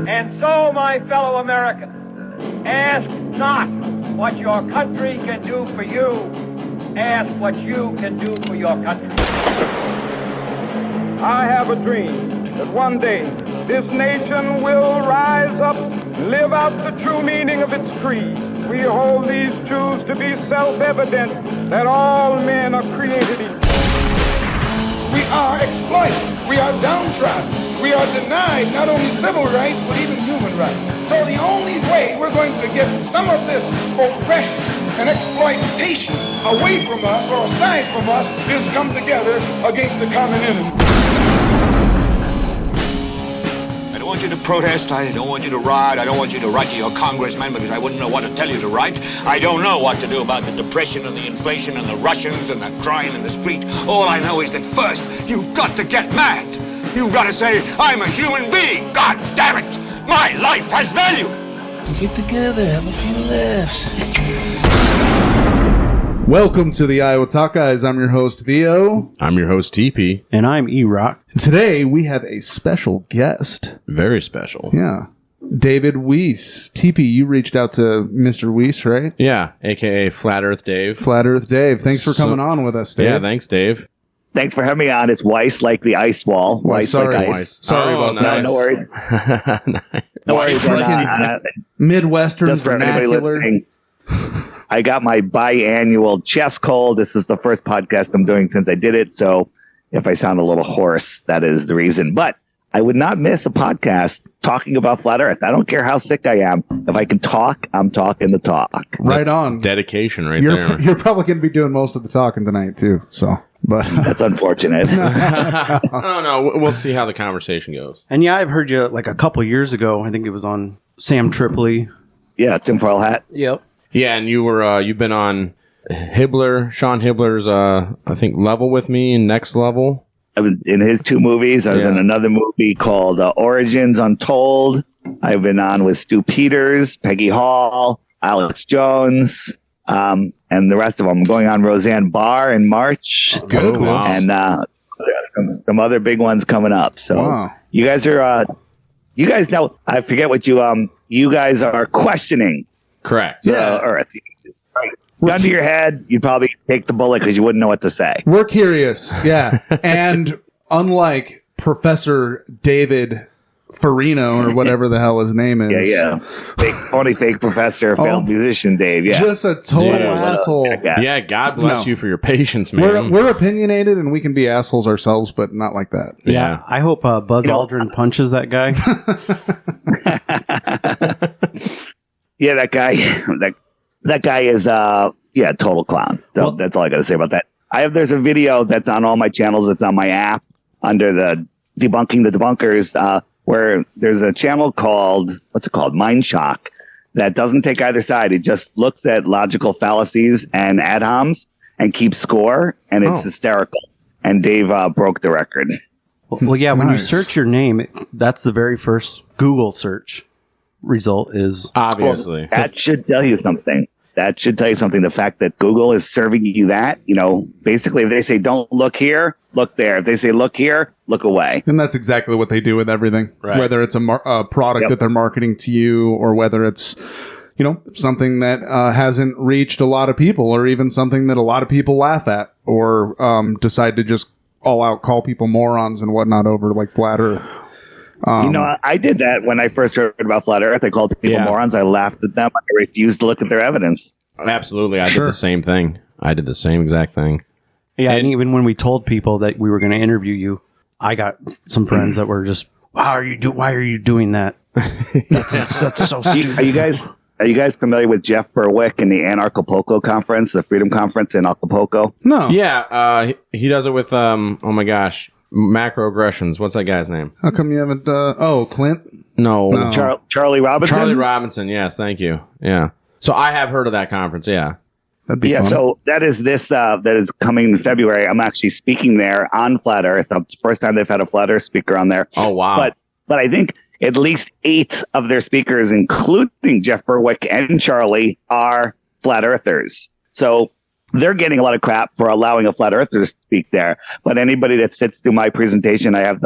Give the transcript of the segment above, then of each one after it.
And so, my fellow Americans, ask not what your country can do for you. Ask what you can do for your country. I have a dream that one day this nation will rise up and live out the true meaning of its creed. We hold these truths to be self-evident, that all men are created equal. We are exploited. We are downtrodden. We are denied not only civil rights, but even human rights. So the only way we're going to get some of this oppression and exploitation away from us or aside from us is come together against the common enemy. I don't want you to protest. I don't want you to riot. I don't want you to write to your congressman because I wouldn't know what to tell you to write. I don't know what to do about the depression and the inflation and the Russians and the crime in the street. All I know is that first, you've got to get mad. You've got to say, I'm a human being. God damn it. My life has value. Get together, have a few laughs. Welcome to the Iowa Talk Guys. I'm your host, Theo. I'm your host, TP. And I'm E-Rock. Today, we have a special guest. Very special. Yeah. David Weiss. TP, you reached out to Mr. Weiss, right? Yeah, a.k.a. Flat Earth Dave. Flat Earth Dave. Thanks for coming on with us, Dave. Yeah, thanks, Dave. Thanks for having me on. It's Weiss like the ice wall. Weiss sorry, like ice. Weiss. Sorry about that. No worries. No worries. Midwestern just for anybody vernacular. listening, I got my biannual chest cold. This is the first podcast I'm doing since I did it. So if I sound a little hoarse, that is the reason. But I would not miss a podcast talking about Flat Earth. I don't care how sick I am. If I can talk, I'm talking the talk. Right on. Dedication right there. there. You're probably going to be doing most of the talking tonight, too. So, but that's unfortunate. I don't know. We'll see how the conversation goes. And yeah, I've heard you like a couple years ago. I think it was on Sam Tripoli. Yeah, tinfoil hat. Yep. Yeah, and you've been on Sean Hibbler's, I think, Level with Me and Next Level. I was in his two movies. I was in another movie called Origins Untold. I've been on with Stu Peters, Peggy Hall, Alex Jones, and the rest of them. I'm going on Roseanne Barr in March. Good. Wow. And some other big ones coming up. So you guys are, you guys know, I forget what you guys are questioning. Correct. The Earth. Gun to your head, you'd probably take the bullet because you wouldn't know what to say. We're curious. Yeah. And unlike Professor David Farino or whatever the hell his name is. Yeah. Fake professor, failed musician Dave. Yeah. Just a total asshole. Yeah, God bless you for your patience, man. We're opinionated and we can be assholes ourselves, but not like that. Yeah. I hope Buzz Aldrin punches that guy. Yeah, that guy. That guy is total clown. So that's all I got to say about that. There's a video that's on all my channels. It's on my app under the Debunking the Debunkers, where there's a channel called, Mind Shock, that doesn't take either side. It just looks at logical fallacies and ad homs and keeps score, and it's hysterical. And Dave broke the record. Well, yeah, when you search your name, that's the very first Google search result is obviously. Well, that should tell you something. The fact that Google is serving you that, basically if they say don't look here, look there. If they say look here, look away. And that's exactly what they do with everything. Right. Whether it's a product that they're marketing to you or whether it's, something that hasn't reached a lot of people or even something that a lot of people laugh at or decide to just all out call people morons and whatnot over like Flat Earth. I did that when I first heard about Flat Earth. I called people morons. I laughed at them. I refused to look at their evidence. Absolutely. I did the same thing. I did the same exact thing. Yeah, and even when we told people that we were going to interview you, I got some friends that were just, why are you doing that? That's so stupid. Are you guys familiar with Jeff Berwick and the Anarchapulco conference, the Freedom Conference in Acapulco? No. Yeah, he does it with, macroaggressions. What's that guy's name? How come you haven't, Clint? No. Charlie Robinson? Charlie Robinson, yes, thank you. Yeah. So I have heard of that conference, yeah. That'd be fun. So that is that is coming in February. I'm actually speaking there on Flat Earth. It's the first time they've had a Flat Earth speaker on there. Oh, wow. But I think at least 8 of their speakers, including Jeff Berwick and Charlie, are Flat Earthers. So they're getting a lot of crap for allowing a flat earther to speak there. But anybody that sits through my presentation, I have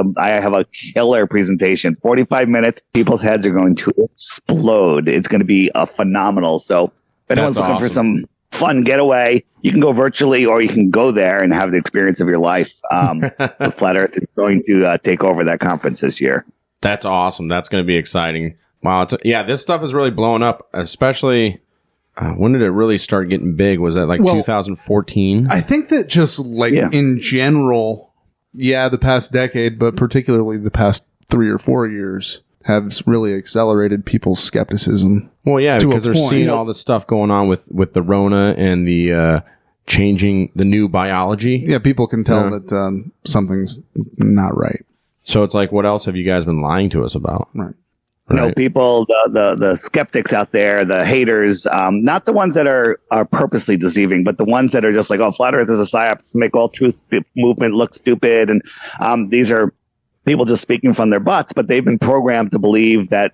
a killer presentation. 45 minutes, people's heads are going to explode. It's going to be phenomenal. So if anyone's looking for some fun getaway, you can go virtually or you can go there and have the experience of your life. The Flat Earth is going to take over that conference this year. That's awesome. That's going to be exciting. Wow. This stuff is really blowing up, especially... when did it really start getting big? Was that 2014? I think that just in general, the past decade, but particularly the past 3 or 4 years have really accelerated people's skepticism. Well, yeah, because they're seeing all this stuff going on with the Rona and the changing the new biology. Yeah, people can tell that something's not right. So it's like, what else have you guys been lying to us about? Right. People, the skeptics out there, the haters, not the ones that are purposely deceiving, but the ones that are just like, oh, Flat Earth is a psyop to make all truth movement look stupid. And these are people just speaking from their butts, but they've been programmed to believe that,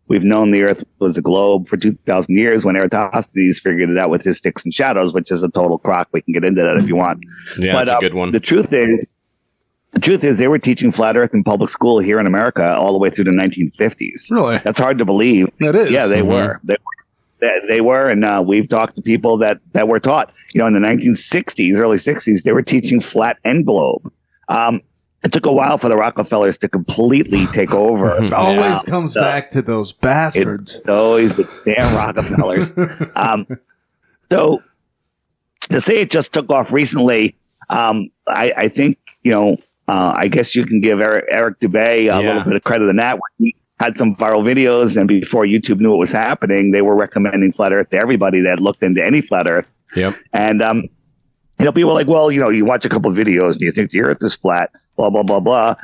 we've known the Earth was a globe for 2,000 years when Eratosthenes figured it out with his sticks and shadows, which is a total crock. We can get into that if you want. Yeah, but, that's a good one. The truth is they were teaching flat earth in public school here in America all the way through the 1950s. Really? That's hard to believe. It is. Yeah, they were. They were, and we've talked to people that were taught. In the 1960s, early 60s, they were teaching flat and globe. It took a while for the Rockefellers to completely take over. It always comes back to those bastards. It's always the damn Rockefellers. So to say it just took off recently, I think, I guess you can give Eric Dubay a little bit of credit on that. He had some viral videos, and before YouTube knew what was happening, they were recommending Flat Earth to everybody that looked into any Flat Earth. Yep. And, people are like, well, you watch a couple of videos and you think the Earth is flat, blah, blah, blah, blah.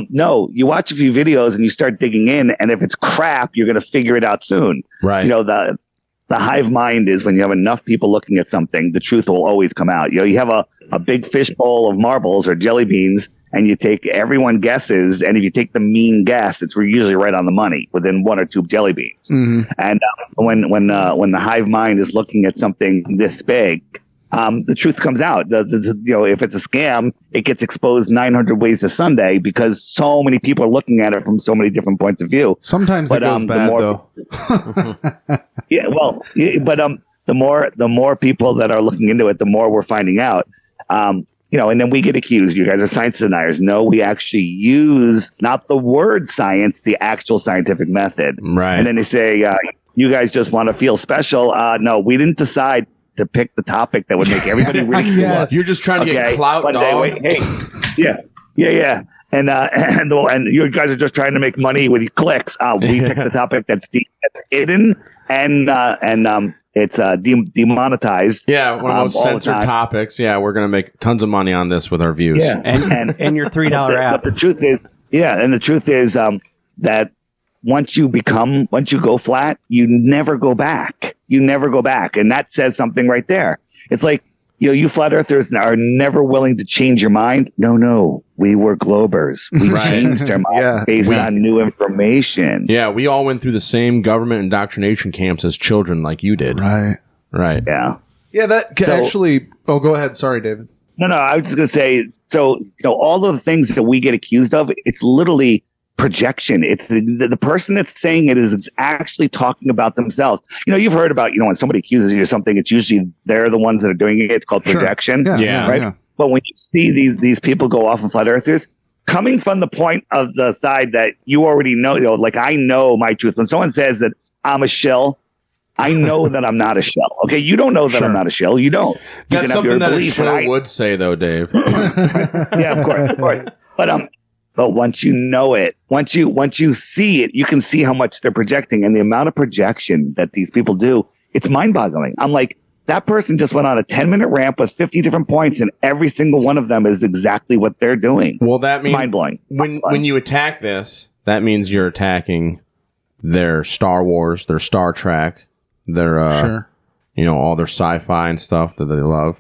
No, you watch a few videos and you start digging in, and if it's crap, you're going to figure it out soon. Right. The hive mind is when you have enough people looking at something, the truth will always come out. You have a big fishbowl of marbles or jelly beans, and you take everyone guesses, and if you take the mean guess, it's usually right on the money within 1 or 2 jelly beans. Mm-hmm. And when the hive mind is looking at something this big, the truth comes out. If it's a scam, it gets exposed 900 ways to Sunday because so many people are looking at it from so many different points of view. Sometimes it goes bad, though. Yeah, well, but the more people that are looking into it, the more we're finding out. And then we get accused. You guys are science deniers. No, we actually use not the word science, the actual scientific method. Right. And then they say, you guys just want to feel special. No, we didn't decide to pick the topic that would make everybody ridicule us. You're just trying to get clout, dog. Yeah. And you guys are just trying to make money with your clicks. We picked the topic that's hidden and it's demonetized. Yeah, one of the most censored topics. Yeah, we're going to make tons of money on this with our views. Yeah, and your $3 app. But the truth is, that once you go flat, you never go back. And that says something right there. It's like, you flat earthers are never willing to change your mind. No, we were globers. We changed our mind based on new information. Yeah, we all went through the same government indoctrination camps as children like you did. Right. Yeah. Yeah, that can actually... Oh, go ahead. Sorry, David. No, I was just going to say, all of the things that we get accused of, it's literally projection. It's the person that's saying it is actually talking about themselves. You've heard about, when somebody accuses you of something, it's usually they're the ones that are doing it. It's called projection. Sure. Right. Yeah. But when you see these people go off on flat earthers, coming from the point of the side that you already know, like I know my truth. When someone says that I'm a shill, I know that I'm not a shill. Okay. You don't know that I'm not a shill. You don't. That's something that a shill would say though, Dave. Yeah, of course. But once you know it, once you see it, you can see how much they're projecting, and the amount of projection that these people do, it's mind-boggling. I'm like, that person just went on a 10-minute rant with 50 different points, and every single one of them is exactly what they're doing. Well, that means mind-blowing. When you attack this, that means you're attacking their Star Wars, their Star Trek, their all their sci-fi and stuff that they love.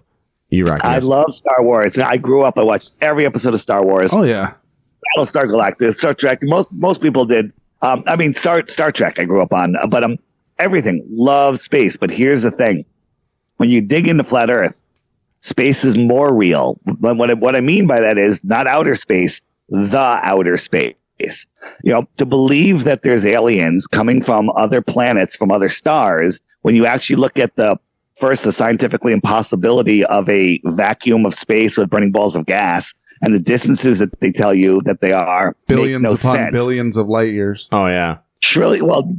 I love Star Wars. I grew up. I watched every episode of Star Wars. Oh yeah. Battlestar Galactica, Star Trek. Most people did. Star Trek I grew up on, but everything. Love space. But here's the thing. When you dig into flat earth, Space is more real. But what I mean by that is not outer space, the outer space. To believe that there's aliens coming from other planets, from other stars, when you actually look at the scientifically impossibility of a vacuum of space with burning balls of gas and the distances that they tell you that they are, billions upon billions of light years. Oh yeah.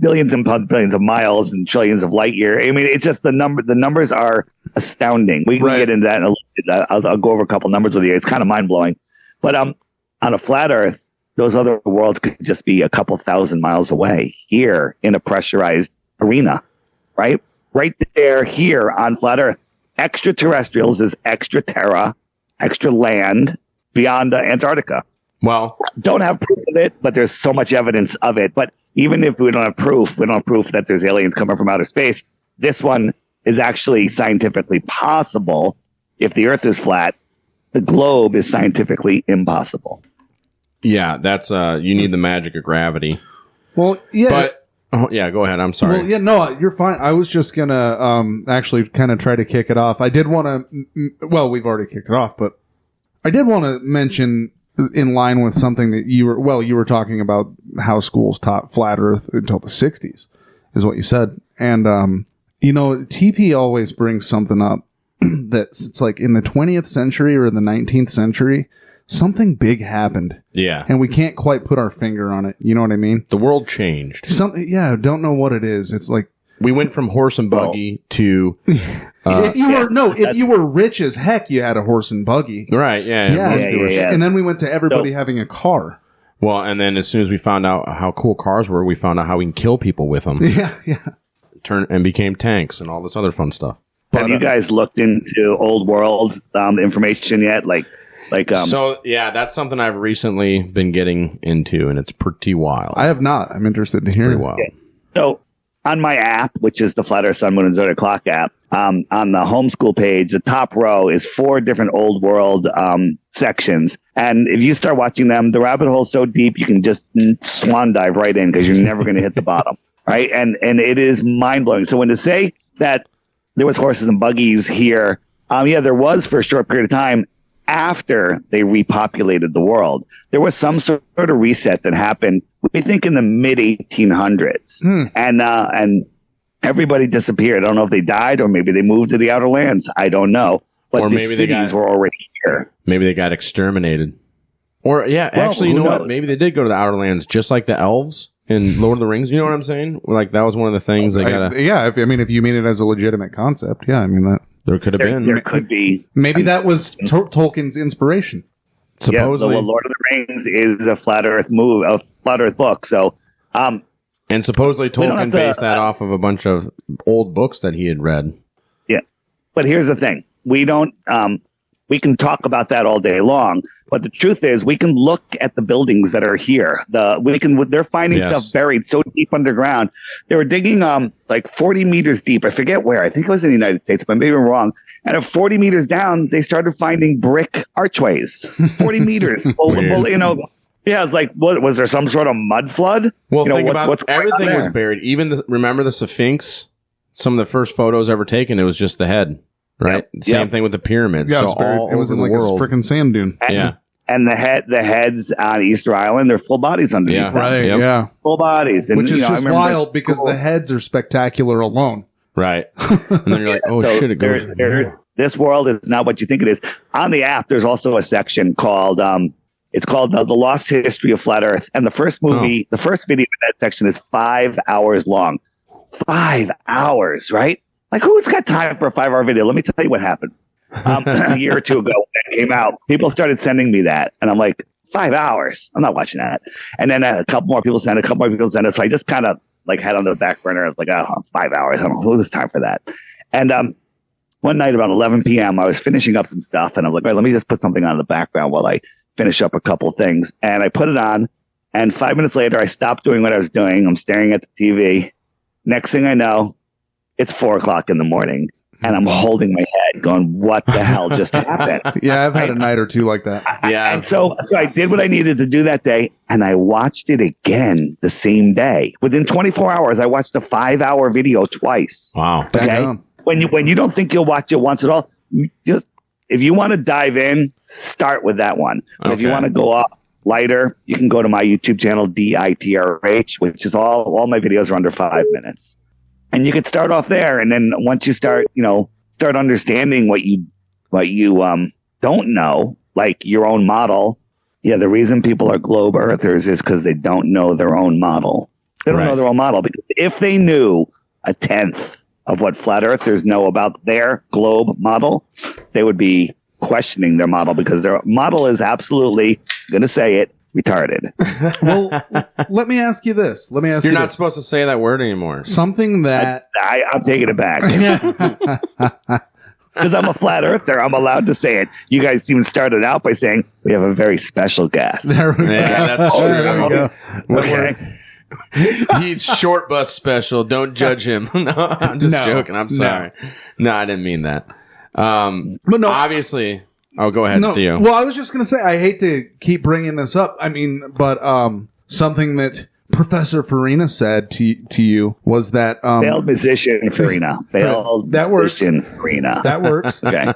Billions upon billions of miles and trillions of light year. I mean, it's just the numbers are astounding. We can get into that in a little bit. I'll go over a couple numbers with you. It's kind of mind blowing. But on a flat Earth, those other worlds could just be a couple thousand miles away here in a pressurized arena, right? Right there, here on flat Earth. Extraterrestrials is extra terra, extra land beyond Antarctica. Well, don't have proof of it, but there's so much evidence of it. But even if we don't have proof that there's aliens coming from outer space. This one is actually scientifically possible. If the Earth is flat, the globe is scientifically impossible. Yeah, that's you need the magic of gravity. Well, yeah. But go ahead. I'm sorry. Well, yeah, no, you're fine. I was just gonna actually kind of try to kick it off. I did want to. Well, we've already kicked it off, but I did want to mention, in line with something that you were talking about how schools taught flat Earth until the 60s, is what you said. And, TP always brings something up it's like in the 20th century or the 19th century, something big happened. Yeah. And we can't quite put our finger on it. You know what I mean? The world changed. Don't know what it is. It's like, we went from horse and buggy to if you were rich as heck, you had a horse and buggy. Right, yeah. And then we went to everybody having a car. Well, and then as soon as we found out how cool cars were, we found out how we can kill people with them. Yeah. And became tanks and all this other fun stuff. Have you guys looked into old world information yet? So yeah, that's something I've recently been getting into, and it's pretty wild. I have not. I'm interested to hear. Pretty wild. Yeah. So on my app, which is the Flat Earth Sun, Moon, and Zodiac Clock app, on the homeschool page, the top row is 4 different old world sections. And if you start watching them, the rabbit hole is so deep, you can just swan dive right in because you're never going to hit the bottom. Right. And it is mind blowing. So when to say that there was horses and buggies here, there was for a short period of time after they repopulated the world. There was some sort of reset that happened, we think, in the mid 1800s. And everybody disappeared. I don't know if they died or maybe they moved to the outer lands. I don't know. But the cities were already here. Maybe they got exterminated. Or, actually, you know what? Maybe they did go to the outer lands, just like the elves in Lord of the Rings. You know what I'm saying? Like, that was one of the things they got to... Yeah, if you mean it as a legitimate concept. Yeah, I mean that... There could have been. There could be. Maybe that was Tolkien's inspiration. Supposedly, the Lord of the Rings is a flat Earth book. So, and supposedly Tolkien based that off of a bunch of old books that he had read. Yeah, but here's the thing: we don't. We can talk about that all day long, but the truth is, we can look at the buildings that are here. They're finding stuff buried so deep underground. They were digging like 40 meters deep. I forget where. I think it was in the United States, but maybe I'm wrong. And at 40 meters down, they started finding brick archways. 40 meters. It's like, what was there? Some sort of mud flood? Well, think about everything was buried. Even remember the Sphinx? Some of the first photos ever taken, it was just the head. Right. Same thing with the pyramids. Yeah, so it was in like a freaking sand dune. And the heads on Easter Island, they're full bodies underneath. Yeah, right. Yep. Yeah, full bodies, which is just wild because the heads are spectacular alone. Right. And then you're like, shit, it goes. This world is not what you think it is. On the app, there's also a section called it's called the Lost History of Flat Earth, and the first movie, the first video in that section is 5 hours long. 5 hours, right? Like, who's got time for a 5-hour video? Let me tell you what happened. A year or two ago when it came out, people started sending me that. And I'm like, 5 hours? I'm not watching that. And then a couple more people sent it. So I just kind of like had on the back burner. I was like, 5 hours. I don't know who has time for that. And one night about 11 p.m., I was finishing up some stuff. And I was like, all right, let me just put something on in the background while I finish up a couple of things. And I put it on. And 5 minutes later, I stopped doing what I was doing. I'm staring at the TV. Next thing I know, it's 4:00 in the morning, and I'm holding my head going, what the hell just happened? Yeah, I've had a night or two like that. And so I did what I needed to do that day, and I watched it again the same day. Within 24 hours, I watched a 5-hour video twice. Wow. Okay? When you don't think you'll watch it once at all, you just if you want to dive in, start with that one. But if you want to go off lighter, you can go to my YouTube channel, DITRH, which is all my videos are under 5 minutes. And you could start off there. And then once you start understanding what you don't know, like your own model. Yeah, the reason people are globe earthers is because they don't know their own model. They don't know their own model, because if they knew a tenth of what flat earthers know about their globe model, they would be questioning their model, because their model is absolutely, I'm going to say it, retarded. Well, let me ask you this. You're not supposed to say that word anymore. Something that... I'm taking it back. Because I'm a flat earther, I'm allowed to say it. You guys even started out by saying we have a very special guest. There we go. Yeah, that's true. There we go. Okay. He's short bus special. Don't judge him. No, I'm just joking. I'm sorry. No, I didn't mean that. But no, obviously. Oh, go ahead, Theo. Well, I was just going to say, I hate to keep bringing this up. I mean, but something that Professor Farina said to you was that failed musician Farina. Failed that musician works. Farina. That works. Okay.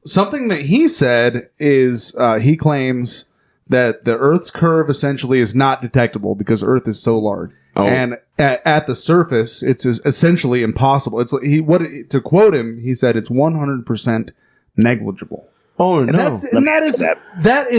Something that he said is he claims that the Earth's curve essentially is not detectable because Earth is so large. Oh. And at the surface, it's essentially impossible. It's to quote him, he said it's 100% negligible. Oh, no. That is.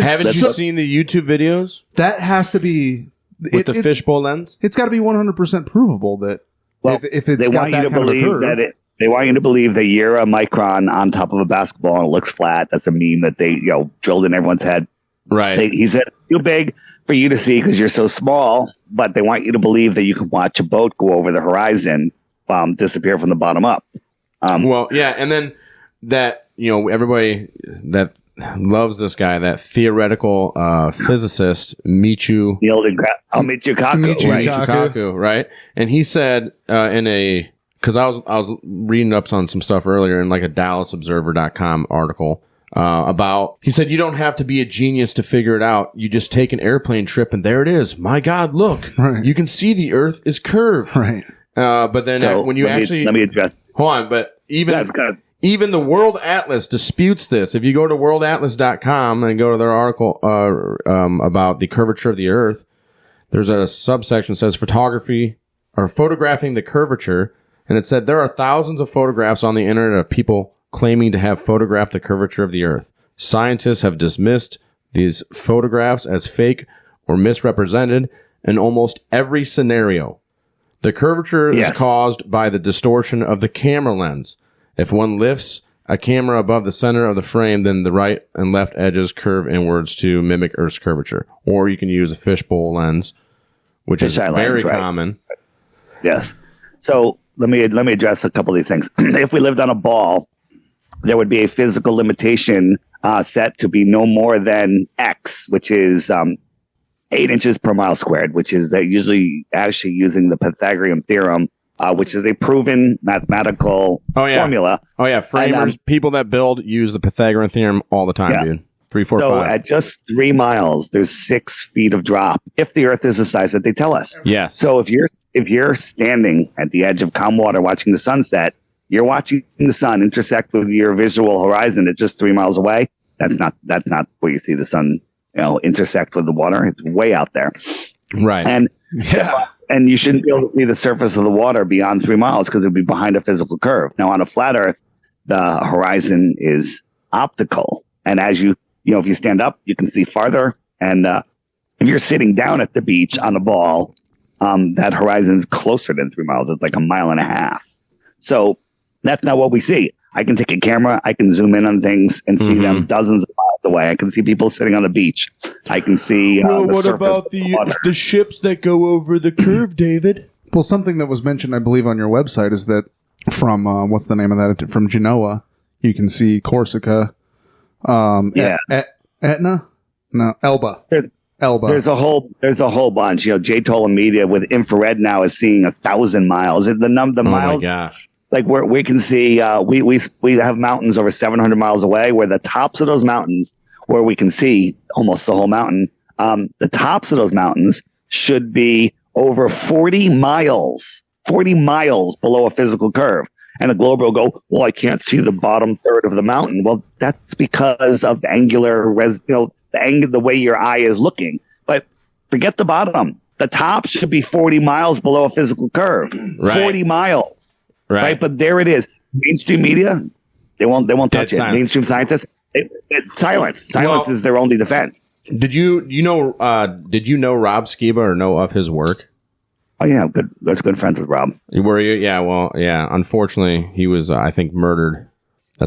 Haven't you seen the YouTube videos? That has to be with the fishbowl lens. It's got to be 100% provable that if it's got that kind of a curve. They want you to believe that you're a micron on top of a basketball and it looks flat. That's a meme that they drilled in everyone's head. Right. He said too big for you to see because you're so small, but they want you to believe that you can watch a boat go over the horizon, disappear from the bottom up. Well, yeah, and then that everybody that loves this guy, that theoretical physicist Michio Kaku, right? And he said because I was reading up on some stuff earlier in like a DallasObserver.com article about, he said you don't have to be a genius to figure it out. You just take an airplane trip and there it is. My God, look, you can see the Earth is curved. Right. But then when you let me address. Hold on, but even the World Atlas disputes this. If you go to worldatlas.com and go to their article about the curvature of the Earth, there's a subsection that says photographing the curvature, and it said there are thousands of photographs on the internet of people claiming to have photographed the curvature of the Earth. Scientists have dismissed these photographs as fake or misrepresented in almost every scenario. The curvature is caused by the distortion of the camera lens. If one lifts a camera above the center of the frame, then the right and left edges curve inwards to mimic Earth's curvature. Or you can use a fishbowl lens, which is very common. Yes. So let me address a couple of these things. If we lived on a ball, there would be a physical limitation set to be no more than X, which is 8 inches per mile squared, which is that usually actually using the Pythagorean theorem, which is a proven mathematical formula. Oh, yeah. Framers, people that build use the Pythagorean theorem all the time, dude. 3, 4, 5. So at just 3 miles, there's 6 feet of drop if the Earth is the size that they tell us. Yes. So if you're standing at the edge of calm water watching the sunset, you're watching the sun intersect with your visual horizon at just 3 miles away. That's not where you see the sun, intersect with the water. It's way out there. Right. And you shouldn't be able to see the surface of the water beyond 3 miles because it would be behind a physical curve. Now, on a flat Earth, the horizon is optical. And as if you stand up, you can see farther. And if you're sitting down at the beach on a ball, that horizon's closer than 3 miles. It's like 1.5 miles. So that's not what we see. I can take a camera, I can zoom in on things and see them dozens of miles away. I can see people sitting on the beach. I can see what about the ships that go over the curve, David? Well, something that was mentioned, I believe, on your website is that from, what's the name of that? From Genoa, you can see Corsica. Etna? No, Elba. Elba. There's a whole bunch. J Tola Media with infrared now is seeing 1,000 miles. The miles. Oh my gosh. Like where we can see, we have mountains over 700 miles away where the tops of those mountains, where we can see almost the whole mountain, the tops of those mountains should be over 40 miles below a physical curve. And the globe will go, well, I can't see the bottom third of the mountain. Well, that's because of the way your eye is looking. But forget the bottom. The top should be 40 miles below a physical curve. Right. 40 miles. Right. But there it is. Mainstream media, they won't touch it. Mainstream scientists, silence. Silence is their only defense. Did you know Rob Skiba or know of his work? Oh yeah, good. That's good friends with Rob. Were you? Yeah. Well, yeah. Unfortunately, he was, I think, murdered.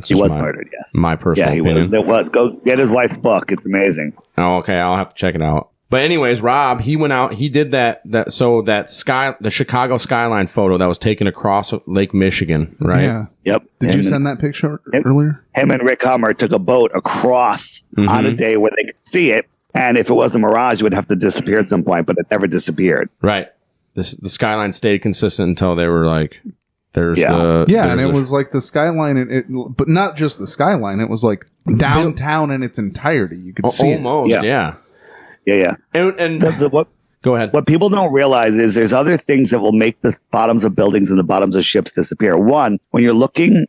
He was murdered. Yes. My personal opinion. He was. Go get his wife's book. It's amazing. Oh, okay. I'll have to check it out. But anyways, Rob, he went out. He did the Chicago skyline photo that was taken across Lake Michigan, right? Yeah. Yep. Did you send that picture earlier? Him and Rick Hummer took a boat across on a day where they could see it, and if it was a mirage, it would have to disappear at some point, but it never disappeared. Right. The skyline stayed consistent until they were like, and it was like the skyline, but not just the skyline. It was like downtown in its entirety. You could see almost, yeah. Yeah. And go ahead. What people don't realize is there's other things that will make the bottoms of buildings and the bottoms of ships disappear. One, when you're looking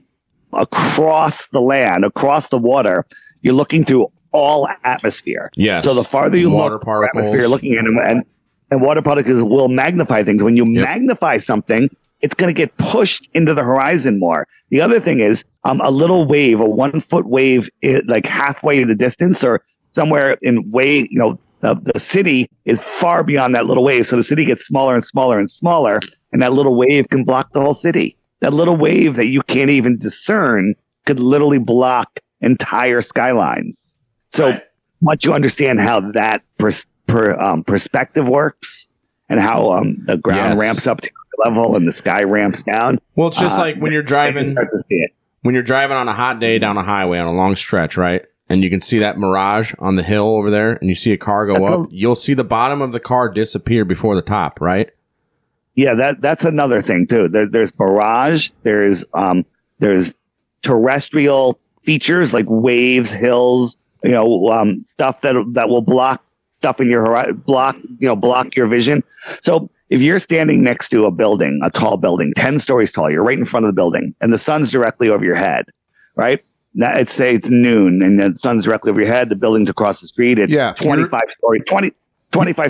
across the land, across the water, you're looking through all atmosphere. Yes. So the farther you look, atmosphere, you're looking at them, and water particles will magnify things. When you magnify something, it's going to get pushed into the horizon more. The other thing is a little wave, a 1 foot wave, like halfway in the distance or somewhere in way, the city is far beyond that little wave. So the city gets smaller and smaller and smaller, and that little wave can block the whole city. That little wave that you can't even discern could literally block entire skylines. So once you understand how that perspective works and how the ground ramps up to the level and the sky ramps down. Well, it's just like when you're driving, on a hot day down a highway on a long stretch, right? And you can see that mirage on the hill over there, and you see a car go up. You'll see the bottom of the car disappear before the top, right? Yeah, that's another thing too. There's mirage. There's terrestrial features like waves, hills, stuff that will block stuff in your block your vision. So if you're standing next to a building, a tall building, 10 stories tall, you're right in front of the building, and the sun's directly over your head, right? Now, let's say it's noon and the sun's directly over your head. The building's across the street. It's 25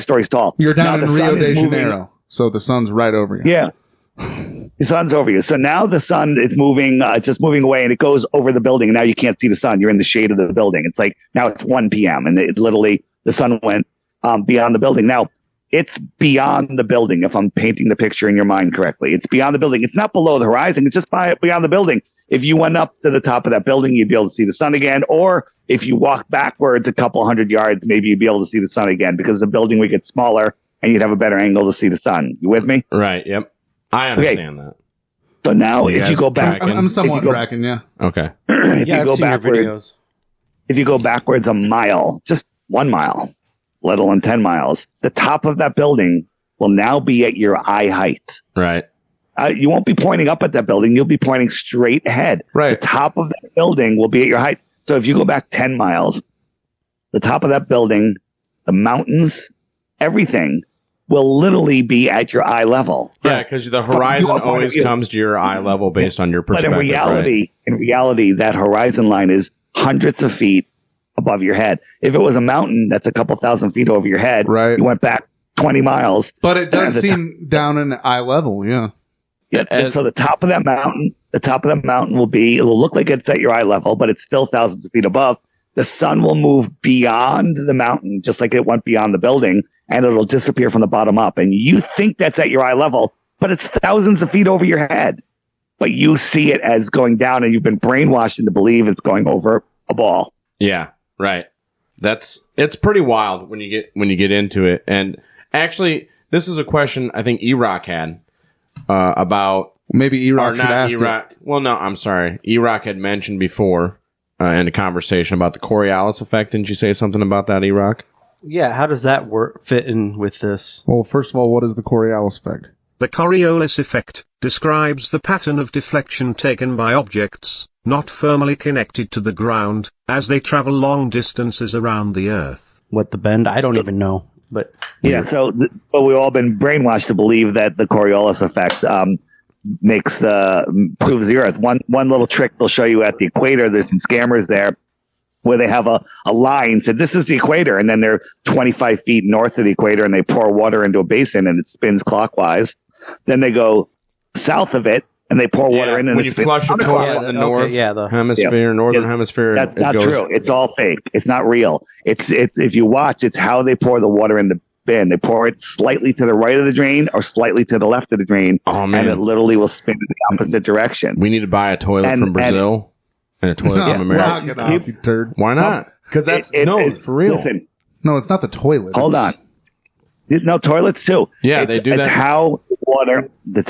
stories tall. You're down in Rio de Janeiro, so the sun's right over you. Yeah. The sun's over you. So now the sun is moving, just moving away, and it goes over the building. And now you can't see the sun. You're in the shade of the building. It's like now it's 1 p.m. and the sun went beyond the building. Now it's beyond the building. If I'm painting the picture in your mind correctly, it's beyond the building. It's not below the horizon. It's just beyond the building. If you went up to the top of that building, you'd be able to see the sun again. Or if you walk backwards a couple hundred yards, maybe you'd be able to see the sun again because the building would get smaller and you'd have a better angle to see the sun. You with me? Right. Yep. I understand that. So now if you go back, I'm somewhat tracking. Yeah. Okay. If you go backwards a mile, just 1 mile, let alone 10 miles, the top of that building will now be at your eye height. Right. You won't be pointing up at that building. You'll be pointing straight ahead. Right. The top of that building will be at your height. So if you go back 10 miles, the top of that building, the mountains, everything will literally be at your eye level. Yeah, because the horizon always comes to your eye level based on your perspective. But in reality, that horizon line is hundreds of feet above your head. If it was a mountain that's a couple thousand feet over your head, you went back 20 miles. But it does seem down in eye level, yeah. Yeah, so the top of that mountain will it'll look like it's at your eye level, but it's still thousands of feet above. The sun will move beyond the mountain, just like it went beyond the building, and it'll disappear from the bottom up. And you think that's at your eye level, but it's thousands of feet over your head. But you see it as going down, and you've been brainwashed into believe it's going over a ball. Yeah, right. It's pretty wild when you get into it. And actually, this is a question I think E-Rock had. About maybe E-Rock should ask E-Rock. Well, no, I'm sorry. E-Rock had mentioned before in a conversation about the Coriolis effect. Didn't you say something about that, E-Rock? Yeah, how does that fit in with this? Well, first of all, what is the Coriolis effect? The Coriolis effect describes the pattern of deflection taken by objects, not firmly connected to the ground, as they travel long distances around the Earth. What the bend? I don't even know. But yeah, so we've all been brainwashed to believe that the Coriolis effect, proves the Earth. One little trick they'll show you at the equator. There's some scammers there where they have a line said this is the equator, and then they're 25 feet north of the equator, and they pour water into a basin and it spins clockwise. Then they go south of it and they pour water in, and when you flush a toilet in the north hemisphere, northern hemisphere, that's not true. It's all fake. It's not real. It's if you watch, it's how they pour the water in the bin. They pour it slightly to the right of the drain or slightly to the left of the drain, and it literally will spin in the opposite direction. We need to buy a toilet from Brazil and a toilet from America. Why not? Because that's for real. Listen, no, it's not the toilet. Hold on. No, toilets too. Yeah, they do that. That's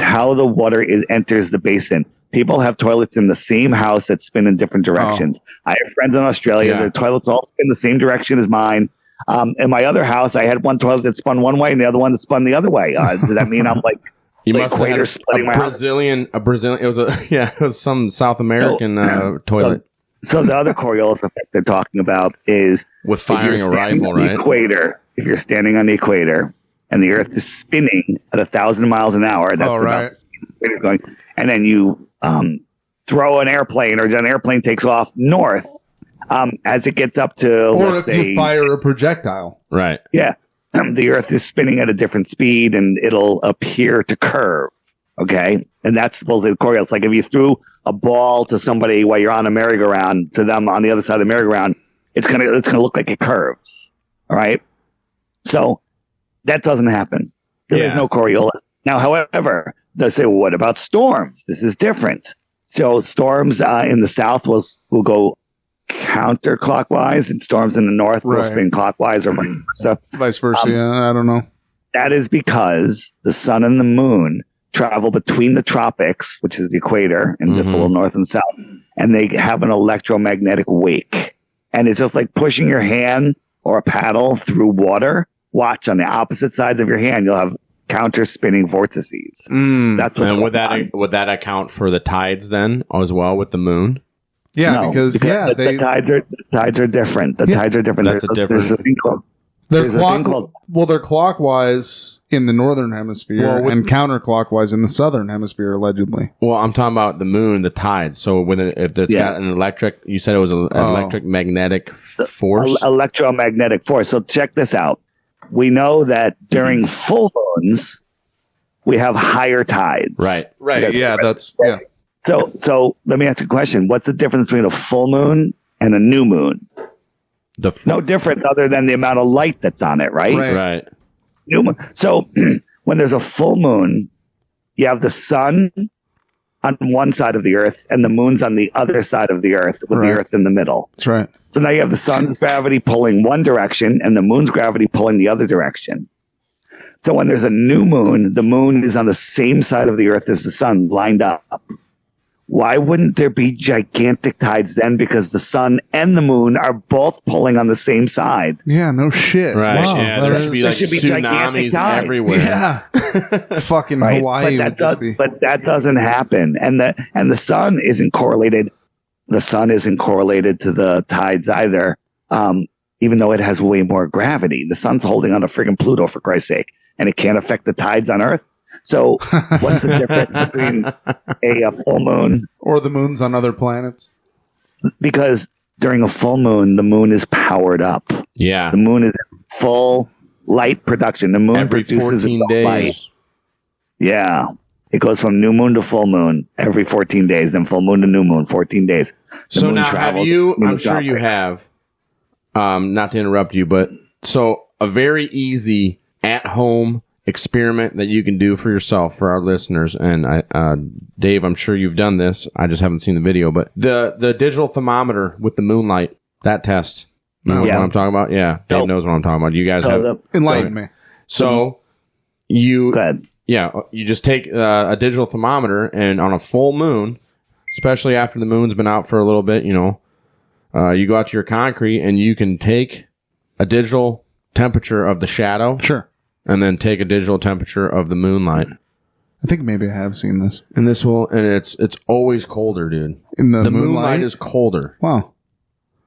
how the water enters the basin. People have toilets in the same house that spin in different directions. I have friends in Australia. Their toilets all spin the same direction as mine. In my other house, I had one toilet that spun one way and the other one that spun the other way. Does that mean I'm like you must have had a Brazilian? It was some South American toilet. So the other Coriolis effect they're talking about is with firing a rifle, right? Equator. If you're standing on the equator and the Earth is spinning at 1,000 miles an hour, that's about the speed the equator's going, and then you throw an airplane, or an airplane takes off north, as it gets up to, or if you fire a projectile, right? Yeah, the Earth is spinning at a different speed, and it'll appear to curve. Okay, and that's supposedly the Coriolis. Like if you threw a ball to somebody while you're on a merry-go-round, to them on the other side of the merry-go-round, it's gonna look like it curves. All right. So that doesn't happen. There is no Coriolis. Now, however, they say, well, what about storms? This is different. So storms in the south will go counterclockwise, and storms in the north will spin clockwise, or vice versa. Vice versa, I don't know. That is because the sun and the moon travel between the tropics, which is the equator, and just a little north and south, and they have an electromagnetic wake. And it's just like pushing your hand or a paddle through water. Watch on the opposite sides of your hand, you'll have counter spinning vortices. That's what. And would that account for the tides then as well with the moon? Yeah, no, because the tides are different. The tides are different. That's there's a thing called. They're clockwise in the northern hemisphere and counterclockwise in the southern hemisphere, allegedly. Well, I'm talking about the moon, the tides. So if it's got an electric, you said it was an electric magnetic force? Electromagnetic force. So check this out. We know that during full moons, we have higher tides. Right. So let me ask you a question. What's the difference between a full moon and a new moon? No difference other than the amount of light that's on it, right? Right. New moon. So when there's a full moon, you have the sun on one side of the Earth and the moon's on the other side of the Earth, with the Earth in the middle. That's right. So now you have the sun's gravity pulling one direction and the moon's gravity pulling the other direction. So when there's a new moon, the moon is on the same side of the Earth as the sun, lined up. Why wouldn't there be gigantic tides then? Because the sun and the moon are both pulling on the same side. Yeah, no shit. Right. Wow. Yeah, there should be like tsunamis everywhere. Yeah. Fucking Hawaii. But that doesn't happen. And the sun isn't correlated. The sun isn't correlated to the tides either. Even though it has way more gravity. The sun's holding on to friggin' Pluto, for Christ's sake. And it can't affect the tides on Earth. So what's the difference between a full moon or the moons on other planets? Because during a full moon, the moon is powered up. Yeah. The moon is full light production. The moon every produces 14 days. Light. Yeah. It goes from new moon to full moon every 14 days, then full moon to new moon, 14 days. So now I'm sure you have, not to interrupt you, but so a very easy at-home experiment that you can do for yourself for our listeners, and Dave, I'm sure you've done this. I just haven't seen the video, but the digital thermometer with the moonlight, that test. You know what I'm talking about? Yeah, Dave knows what I'm talking about. You guys have enlightened me. So you just take a digital thermometer, and on a full moon, especially after the moon's been out for a little bit, you go out to your concrete and you can take a digital temperature of the shadow. Sure. And then take a digital temperature of the moonlight. I think maybe I have seen this. And it's always colder, dude. In the moonlight is colder. Wow.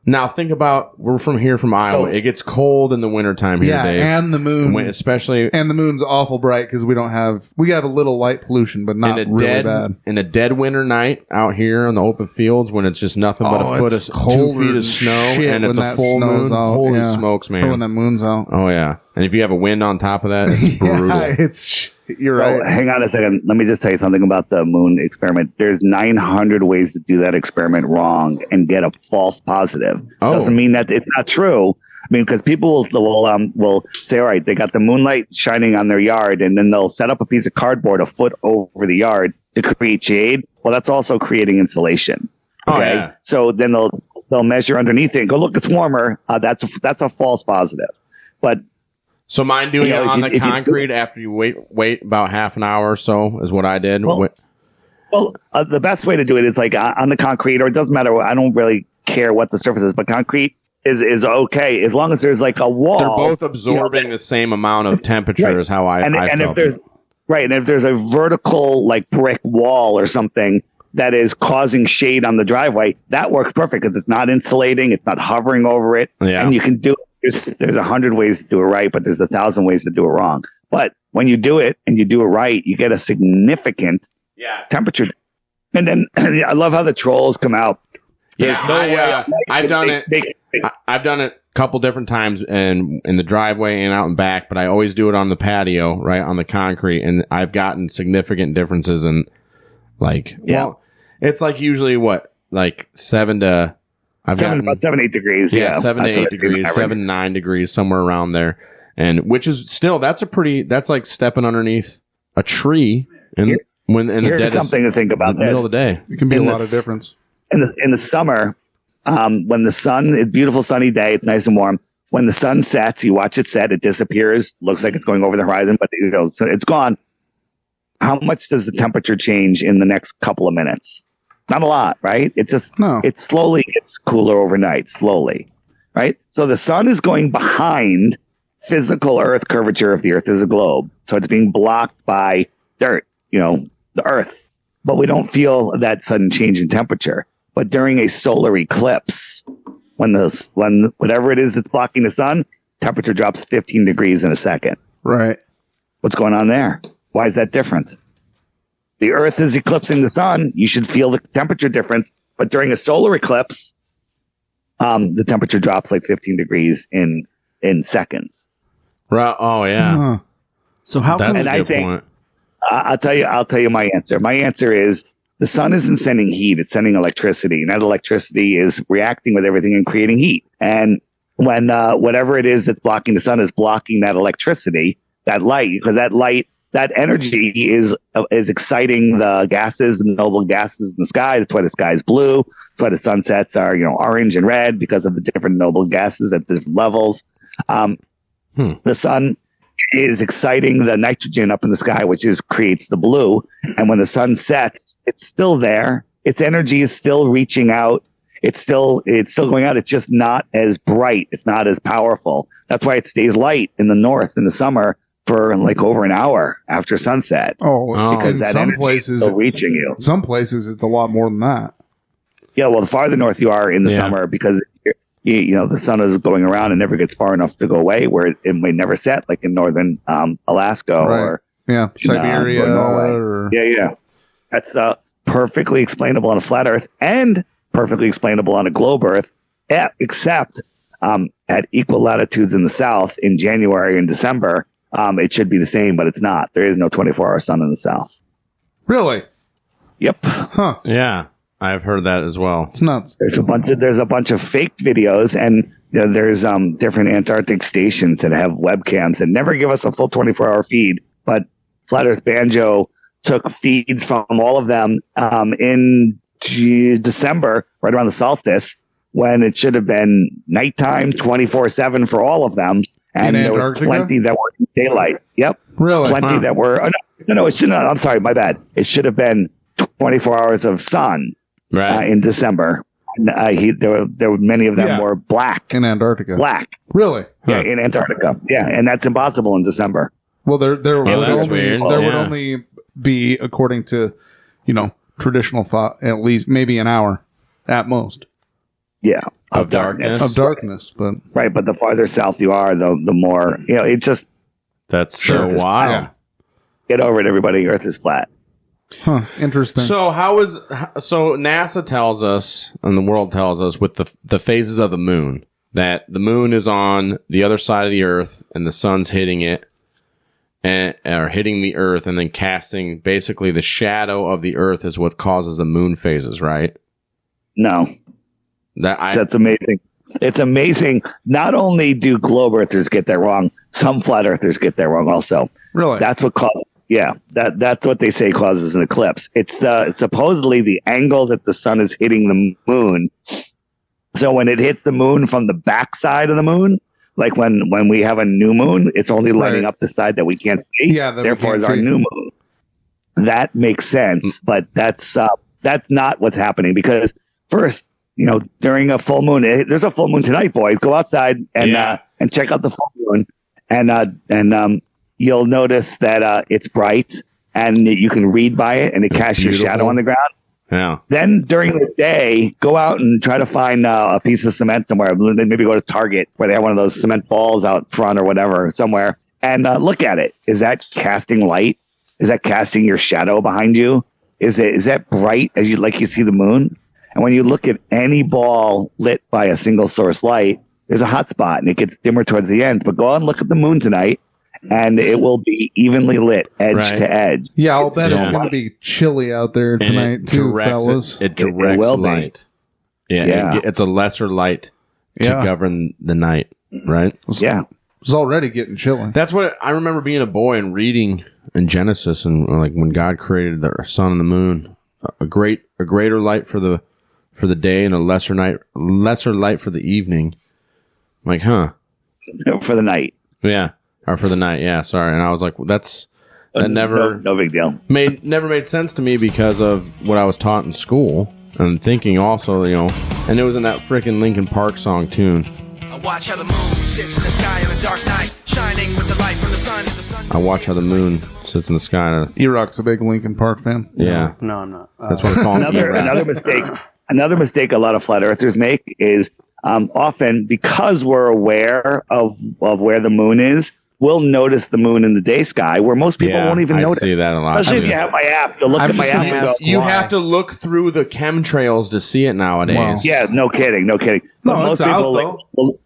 Now think about, we're from Iowa. It gets cold in the wintertime here, Dave. And the moon, and the moon's awful bright because we have a little light pollution, but not really bad. In a dead winter night out here on the open fields when it's just nothing but a foot of 2 feet of snow and it's a full moon. Holy smokes, man! Or when that moon's out. Oh yeah, and if you have a wind on top of that, it's brutal. You're right. Hang on a second. Let me just tell you something about the moon experiment. There's 900 ways to do that experiment wrong and get a false positive. Doesn't mean that it's not true. I mean, because people will say, all right, they got the moonlight shining on their yard, and then they'll set up a piece of cardboard a foot over the yard to create shade. Well, that's also creating insulation. Okay, so then they'll measure underneath it and go, look, it's warmer. That's a false positive. But so mine doing it on the concrete after you wait about half an hour or so is what I did. Well, the best way to do it is like on the concrete, or it doesn't matter. I don't really care what the surface is, but concrete is okay as long as there's like a wall. They're both absorbing the same amount of temperature is how I felt. And if there's a vertical like brick wall or something that is causing shade on the driveway, that works perfect because it's not insulating, it's not hovering over it, and you can do it. There's 100 ways to do it right, but there's 1,000 ways to do it wrong. But when you do it and you do it right, you get a significant temperature. And then I love how the trolls come out. I've done it. I've done it a couple different times in the driveway and out and back, but I always do it on the patio, right on the concrete, and I've gotten significant differences in well, it's like usually like 7 to. About 7-8 degrees. Yeah, 7 to 8 degrees, 7 to 9 degrees, somewhere around there. And which is still, that's like stepping underneath a tree in the here's something to think about. In the middle of the day. It can be a lot of difference. In the summer, when the sun, it's beautiful sunny day, it's nice and warm. When the sun sets, you watch it set, it disappears, looks like it's going over the horizon, but so it's gone. How much does the temperature change in the next couple of minutes? Not a lot, right? It slowly gets cooler overnight, slowly, right? So the sun is going behind physical Earth curvature of the Earth as a globe. So it's being blocked by dirt, the Earth. But we don't feel that sudden change in temperature. But during a solar eclipse, when whatever it is that's blocking the sun, temperature drops 15 degrees in a second. Right. What's going on there? Why is that different? The Earth is eclipsing the sun. You should feel the temperature difference. But during a solar eclipse, the temperature drops like 15 degrees in seconds. Right. Oh, yeah. Uh-huh. So how come? And I think I'll tell you my answer. My answer is the sun isn't sending heat; it's sending electricity, and that electricity is reacting with everything and creating heat. And when whatever it is that's blocking the sun is blocking that electricity, that light, because that energy is exciting the gases, the noble gases in the sky. That's why the sky is blue. That's why the sunsets are, orange and red because of the different noble gases at different levels. The sun is exciting the nitrogen up in the sky, which creates the blue. And when the sun sets, it's still there. Its energy is still reaching out. It's still going out. It's just not as bright. It's not as powerful. That's why it stays light in the north in the summer for like over an hour after sunset. Because that energy is still reaching you. Some places it's a lot more than that. Yeah, well, the farther north you are in the summer, because the sun is going around and never gets far enough to go away, where it may never set, like in northern Alaska or Siberia or Norway. That's perfectly explainable on a flat Earth and perfectly explainable on a globe Earth, except at equal latitudes in the south in January and December. It should be the same, but it's not. There is no 24-hour sun in the south. Really? Yep. Huh. Yeah, I've heard that as well. It's nuts. There's a bunch of faked videos, and there's different Antarctic stations that have webcams that never give us a full 24-hour feed. But Flat Earth Banjo took feeds from all of them in December, right around the solstice, when it should have been nighttime 24/7 for all of them. And there was plenty that were in daylight. Yep. Really? Plenty that were. No, it should not. I'm sorry. My bad. It should have been 24 hours of sun in December. And, there were many of them were black. In Antarctica. Black. Really? Yeah, in Antarctica. Yeah, and that's impossible in December. Well, there would only be, according to, traditional thought, at least maybe an hour at most. Yeah. of darkness. Of darkness, but right. But the farther south you are, the more it just. That's so wild. Yeah. Get over it, everybody. Earth is flat. Huh, interesting. So NASA tells us, and the world tells us, with the phases of the moon, that the moon is on the other side of the Earth, and the sun's hitting it, or hitting the Earth, and then casting basically the shadow of the Earth is what causes the moon phases, right? No, that's amazing. It's amazing. Not only do globe earthers get that wrong, some flat earthers get that wrong also. Really? That's what causes. Yeah, that's what they say causes an eclipse. It's supposedly the angle that the sun is hitting the moon. So when it hits the moon from the back side of the moon, like when we have a new moon, it's only lighting up the side that we can't see. Yeah, therefore it's our new moon. That makes sense, but that's not what's happening, because first, during a full moon, there's a full moon tonight, boys. Go outside and check out the full moon, and you'll notice that it's bright and you can read by it, and it casts your shadow on the ground. Yeah. Then during the day, go out and try to find a piece of cement somewhere. Maybe go to Target where they have one of those cement balls out front or whatever somewhere, and look at it. Is that casting light? Is that casting your shadow behind you? Is that bright as you see the moon? And when you look at any ball lit by a single source light, there's a hot spot, and it gets dimmer towards the ends. But go out and look at the moon tonight, and it will be evenly lit, edge to edge. Yeah, I'll bet it's going to be chilly out there tonight, too, fellas. It directs light. Yeah. It's a lesser light to govern the night, right? Yeah. It's already getting chilly. That's what I remember being a boy and reading in Genesis, and like when God created the sun and the moon, a greater light for the day and a lesser light for the evening. I'm like, huh? For the night. Yeah. Or for the night. Yeah. Sorry. And I was like, no big deal. Never made sense to me because of what I was taught in school, and thinking also, and it was in that freaking Linkin Park song tune. I watch how the moon sits in the sky on a dark night, shining with the light from the sun. I watch how the moon sits in the sky. E-Rock's a big Linkin Park fan. Yeah. No, I'm not. That's what I call another mistake. Another mistake a lot of flat earthers make is often, because we're aware of where the moon is, we'll notice the moon in the day sky where most people won't even notice. I see that a lot. Especially if you have my app, you'll look at my app and go, you have to look through the chemtrails to see it nowadays. Wow. Yeah, no kidding. But most people,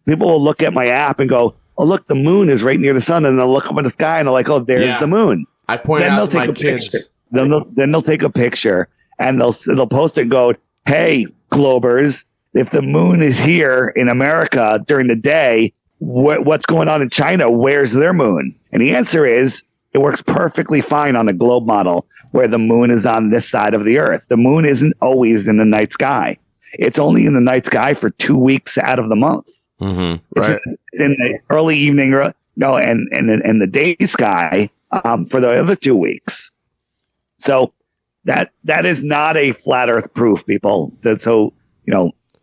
people will look at my app and go, oh, look, the moon is right near the sun. And they'll look up in the sky and they're like, oh, there's the moon. I point out to my kids. Then they'll take a picture and they'll post it and go, hey, Globers, if the moon is here in America during the day, what's going on in China? Where's their moon? And the answer is, it works perfectly fine on a globe model where the moon is on this side of the Earth. The moon isn't always in the night sky. It's only in the night sky for 2 weeks out of the month. Mm-hmm. Right. It's in the early evening, and the day sky for the other 2 weeks. So that is not a flat Earth proof, people. So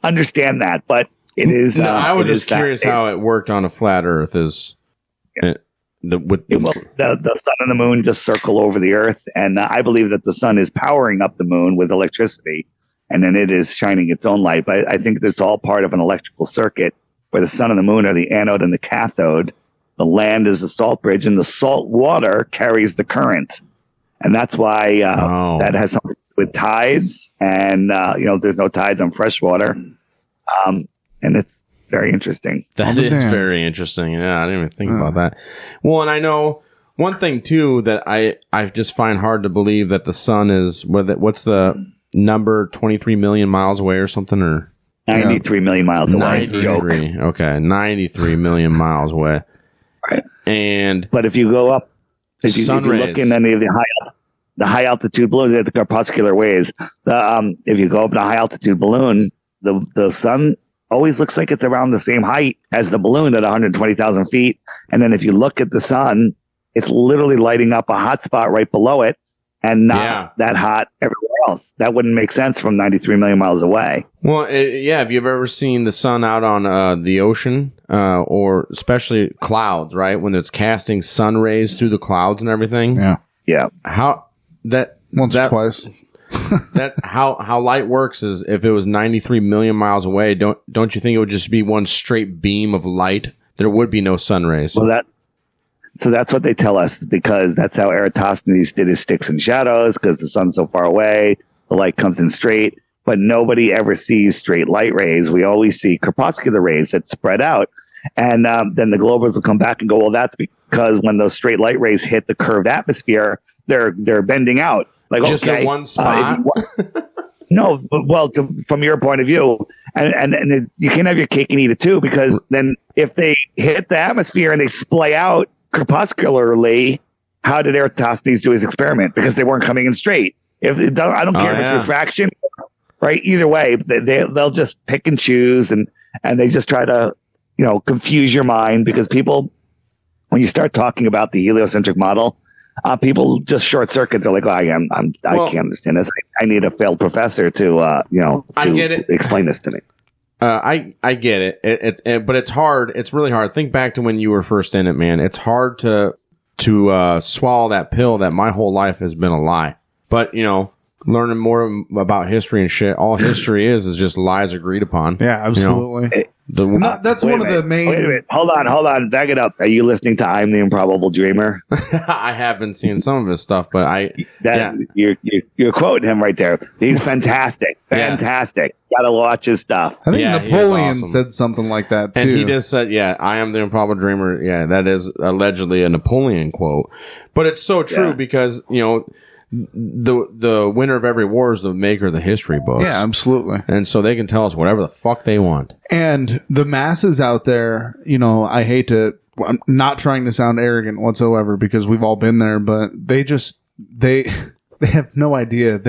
understand that, but it is. No, I was just curious how it worked on a flat Earth. The sun and the moon just circle over the Earth, and I believe that the sun is powering up the moon with electricity, and then it is shining its own light. But I think that's all part of an electrical circuit where the sun and the moon are the anode and the cathode. The land is the salt bridge, and the salt water carries the current, and that's why that has something to do with tides. And there's no tides on fresh water. And it's very interesting. That is very interesting. Yeah, I didn't even think about that. Well, and I know one thing, too, that I just find hard to believe that the sun is, what's the number, 23 million miles away or something? Or 93 million miles away. 93. Okay, 93 million miles away. Right. But if you go up, if you look in any of the high altitude balloons, the corpuscular waves, if you go up in a high altitude balloon, the sun always looks like it's around the same height as the balloon at 120,000 feet. And then if you look at the sun, it's literally lighting up a hot spot right below it and not that hot everywhere else. That wouldn't make sense from 93 million miles away. Well, have you ever seen the sun out on the ocean or especially clouds, right? When it's casting sun rays through the clouds and everything? Yeah. Yeah. How that... Once or twice. that how light works is if it was 93 million miles away, don't you think it would just be one straight beam of light? There would be no sun rays. Well, so that's what they tell us, because that's how Eratosthenes did his sticks and shadows, because the sun's so far away, the light comes in straight, but nobody ever sees straight light rays. We always see corpuscular rays that spread out. And then the globers will come back and go, well, that's because when those straight light rays hit the curved atmosphere, they're bending out. Like, just okay, in one spot? No, well, from your point of view, and you can't have your cake and eat it too, because then if they hit the atmosphere and they splay out crepuscularly, how did Eratosthenes do his experiment? Because they weren't coming in straight. I don't care if it's refraction, right? Either way, they'll just pick and choose, and they just try to, confuse your mind, because people, when you start talking about the heliocentric model, people just short circuit. They're like, I can't understand this. I need a failed professor to explain this to me. I get it. But it's hard. It's really hard. Think back to when you were first in it, man. It's hard to swallow that pill that my whole life has been a lie. But, learning more about history and shit, all history is just lies agreed upon. Yeah, absolutely. That's one of the main... Wait a minute. Hold on. Back it up. Are you listening to I'm the Improbable Dreamer? I have been seeing some of his stuff, but You're quoting him right there. He's fantastic. Fantastic. Gotta watch his stuff. I think Napoleon said something like that, too. And he just said, I am the Improbable Dreamer. Yeah, that is allegedly a Napoleon quote. But it's so true because, the winner of every war is the maker of the history books. Yeah, absolutely. And so they can tell us whatever the fuck they want. And the masses out there, I'm not trying to sound arrogant whatsoever, because we've all been there, but they have no idea.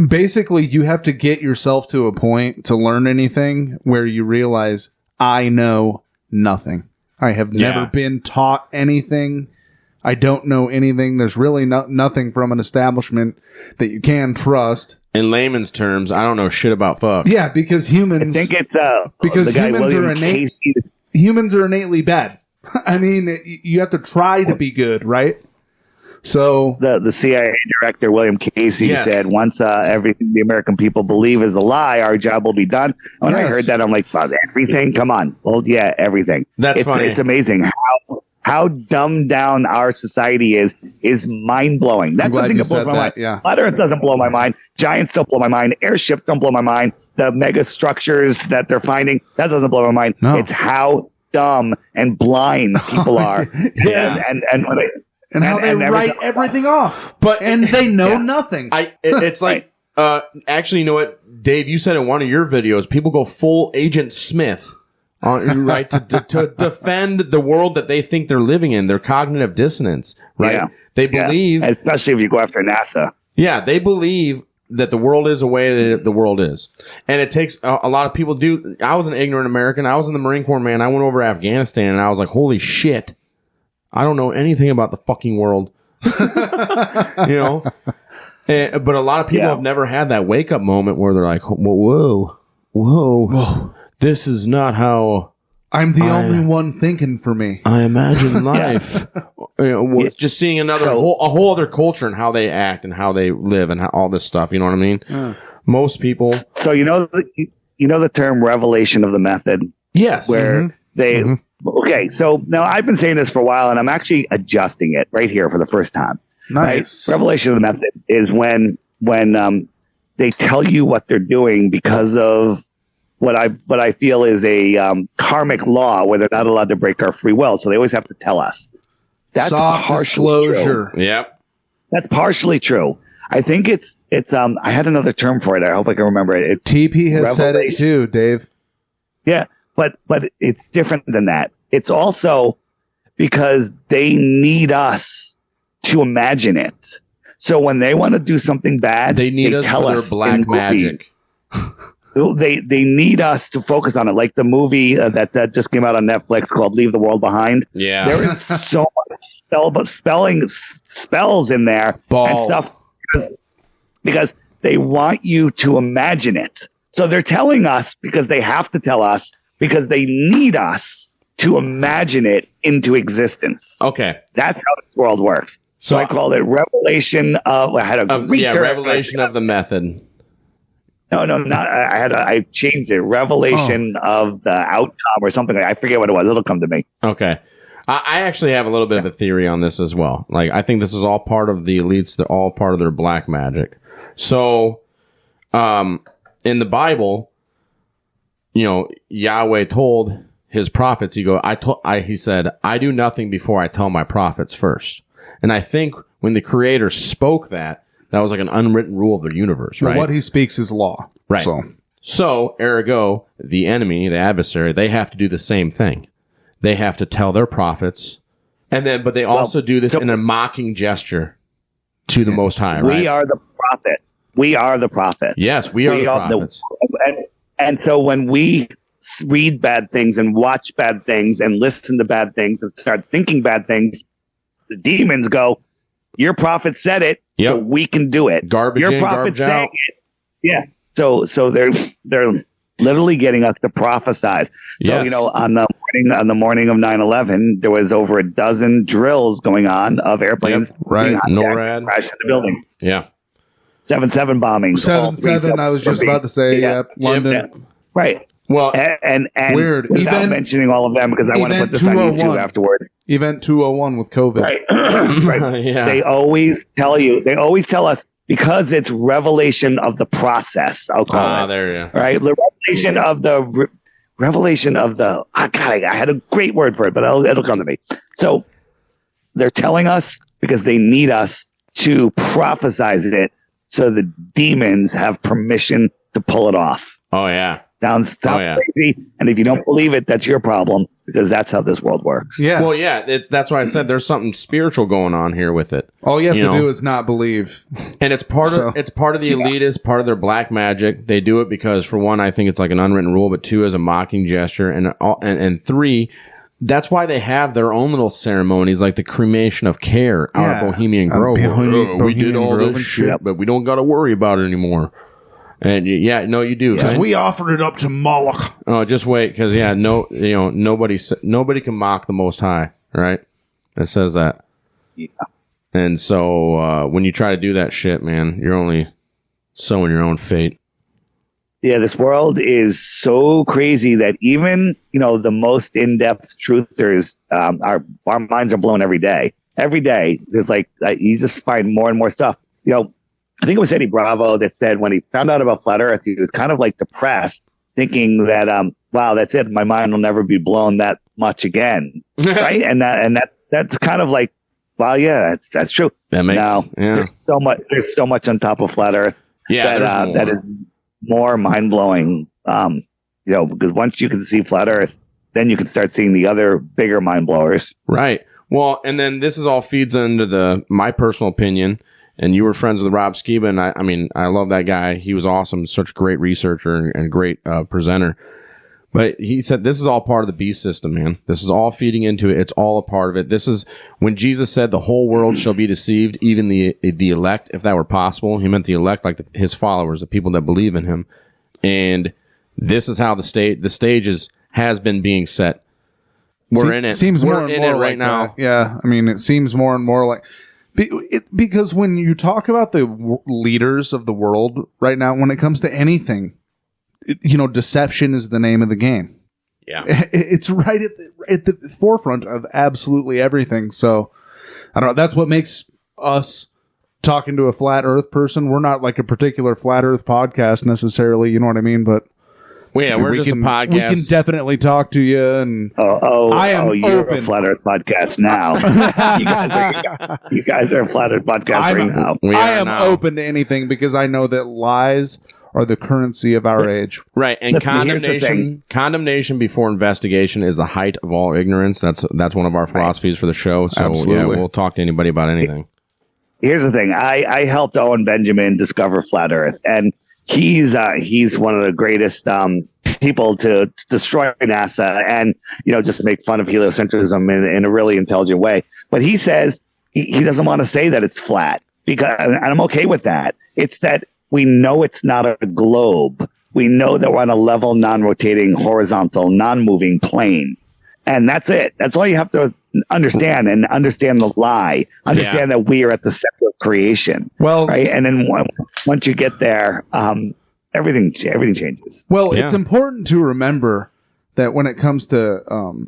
Basically, you have to get yourself to a point to learn anything where you realize, I know nothing. I have never been taught anything. I don't know anything. There's really nothing from an establishment that you can trust. In layman's terms, I don't know shit about fuck. Yeah, because humans... I think it's... humans are innately bad. I mean, you have to try to be good, right? So... The CIA director, William Casey, said, once everything the American people believe is a lie, our job will be done. When I heard that, I'm like, everything? Come on. Well, yeah, everything. That's funny. It's amazing how dumbed down our society is mind-blowing. That's the thing that blows my mind. Yeah. Flat Earth doesn't blow my mind. Giants don't blow my mind. Airships don't blow my mind. The mega structures that they're finding, that doesn't blow my mind. No. It's how dumb and blind people are. Yes. And how they write everything off. And they know nothing. It's like, actually, you know what, Dave, you said in one of your videos, people go full Agent Smith. Right, to defend the world that they think they're living in, their cognitive dissonance, right? Yeah. They believe... Especially if you go after NASA. Yeah, they believe that the world is the way that the world is. And it takes... a lot of people do... I was an ignorant American. I was in the Marine Corps, man. I went over to Afghanistan, and I was like, holy shit. I don't know anything about the fucking world. But a lot of people have never had that wake-up moment where they're like, whoa. This is not how I'm the only one thinking for me. I imagine life. Just seeing a whole other culture and how they act and how they live and all this stuff. You know what I mean? Most people. So the term revelation of the method. Yes. Where they. Okay. So now I've been saying this for a while, and I'm actually adjusting it right here for the first time. Nice. Right? Revelation of the method is when they tell you what they're doing because of what I feel is a karmic law where they're not allowed to break our free will. So they always have to tell us. That's soft disclosure. Yep. That's partially true. I think it's I had another term for it. I hope I can remember it. It's TP has said it too, Dave. Yeah, but it's different than that. It's also because they need us to imagine it. So when they want to do something bad, they need us for their black magic. They need us to focus on it, like the movie that just came out on Netflix called Leave the World Behind. Yeah, there is so much spells in there and stuff because they want you to imagine it. So they're telling us because they have to tell us because they need us to imagine it into existence. Okay, that's how this world works. So I called it Revelation of. I had a Revelation of the Method. No, not. I changed it. Revelation of the outcome or something. I forget what it was. It'll come to me. Okay. I actually have a little bit of a theory on this as well. Like, I think this is all part of the elites. They're all part of their black magic. So, in the Bible, Yahweh told his prophets, he said, I do nothing before I tell my prophets first. And I think when the Creator spoke that was like an unwritten rule of the universe, right? Well, what he speaks is law. Right. So, ergo, the enemy, the adversary, they have to do the same thing. They have to tell their prophets, but they also do this in a mocking gesture to the Most High, right? We are the prophets. We are the prophets. Yes, we are the prophets. And so when we read bad things and watch bad things and listen to bad things and start thinking bad things, the demons go, your prophet said it, so we can do it. Garbage your in, prophet garbage out. it. Yeah. So they're literally getting us to prophesize. So, on the morning of 9/11, there was over a dozen drills going on of airplanes. Right. NORAD. Crash into buildings. Yeah. 7/7 bombings. 7/7, I was just about to say, London. Yeah. Right. Well, and weird. Without mentioning all of them, because I want to put this on YouTube afterward. Event 201 with COVID. Right. Right. Yeah. They always tell us, because it's revelation of the process. I'll call it. There you go. Right. The revelation of the. Oh God, I had a great word for it, but it'll come to me. So they're telling us because they need us to prophesize it, so the demons have permission to pull it off. Oh yeah. Sounds crazy. And if you don't believe it, that's your problem, because that's how this world works. Yeah. Well, yeah. That's why I said there's something spiritual going on here with it. All you have to do is not believe. And it's part of the elitist, part of their black magic. They do it because, for one, I think it's like an unwritten rule, but two, as a mocking gesture, and three, that's why they have their own little ceremonies, like the cremation of care out at Bohemian Grove. We did all this shit, but we don't got to worry about it anymore. And you do, because we offered it up to Moloch. Oh, just wait, because nobody can mock the Most High, right? It says that. Yeah. And so when you try to do that shit, man, you're only sowing your own fate. Yeah, this world is so crazy that even the most in-depth truthers, our minds are blown every day. Every day, there's you just find more and more stuff. I think it was Eddie Bravo that said when he found out about flat Earth, he was kind of depressed, thinking that, wow, that's it. My mind will never be blown that much again. Right. And that's kind of wow, yeah, that's true. That makes there's so much on top of flat Earth. Yeah. That is more mind blowing. Because once you can see flat Earth, then you can start seeing the other bigger mind blowers. Right. Well, and then this all feeds into my personal opinion. And you were friends with Rob Skiba, and I love that guy. He was awesome, such a great researcher and great presenter. But he said this is all part of the beast system, man. This is all feeding into it. It's all a part of it. This is when Jesus said the whole world shall be deceived, even the elect, if that were possible. He meant the elect, like his followers, the people that believe in him. And this is how the stage has been being set. We're in it. Seems we're more and in more it right like now. That. Yeah, it seems more and more like. Because when you talk about the leaders of the world right now, when it comes to anything, deception is the name of the game. Yeah. It's right at the forefront of absolutely everything. So, I don't know. That's what makes us talking to a flat Earth person. We're not like a particular flat Earth podcast necessarily, you know what I mean? But well, yeah, we're just a podcast. We can definitely talk to you. And you're open. A flat Earth podcast now. you guys are a flat Earth podcast right now. I am open to anything because I know that lies are the currency of our age. Right, and condemnation before investigation is the height of all ignorance. That's one of our philosophies for the show. So absolutely. We'll talk to anybody about anything. Here's the thing. I helped Owen Benjamin discover flat Earth, and he's one of the greatest people to destroy NASA and just make fun of heliocentrism in a really intelligent way. But he says he doesn't want to say that it's flat, because, and I'm okay with that. It's that we know it's not a globe. We know that we're on a level, non-rotating, horizontal, non-moving plane, and that's it. That's all you have to understand the lie, understand that we are at the center of creation. Well, right. And then once you get there, everything changes. Well, it's important to remember that when it comes to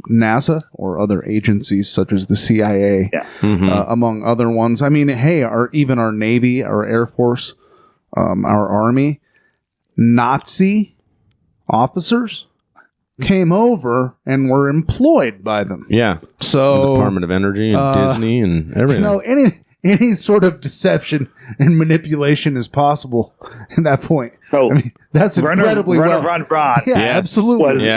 NASA or other agencies such as the CIA, among other ones, I mean, hey, even our Navy, our Air Force, our Army, Nazi officers came over and were employed by them. Yeah. So the Department of Energy and Disney and everything. You know, any sort of deception and manipulation is possible at that point. So I mean, that's incredibly Werner well. von Braun, Yeah, absolutely.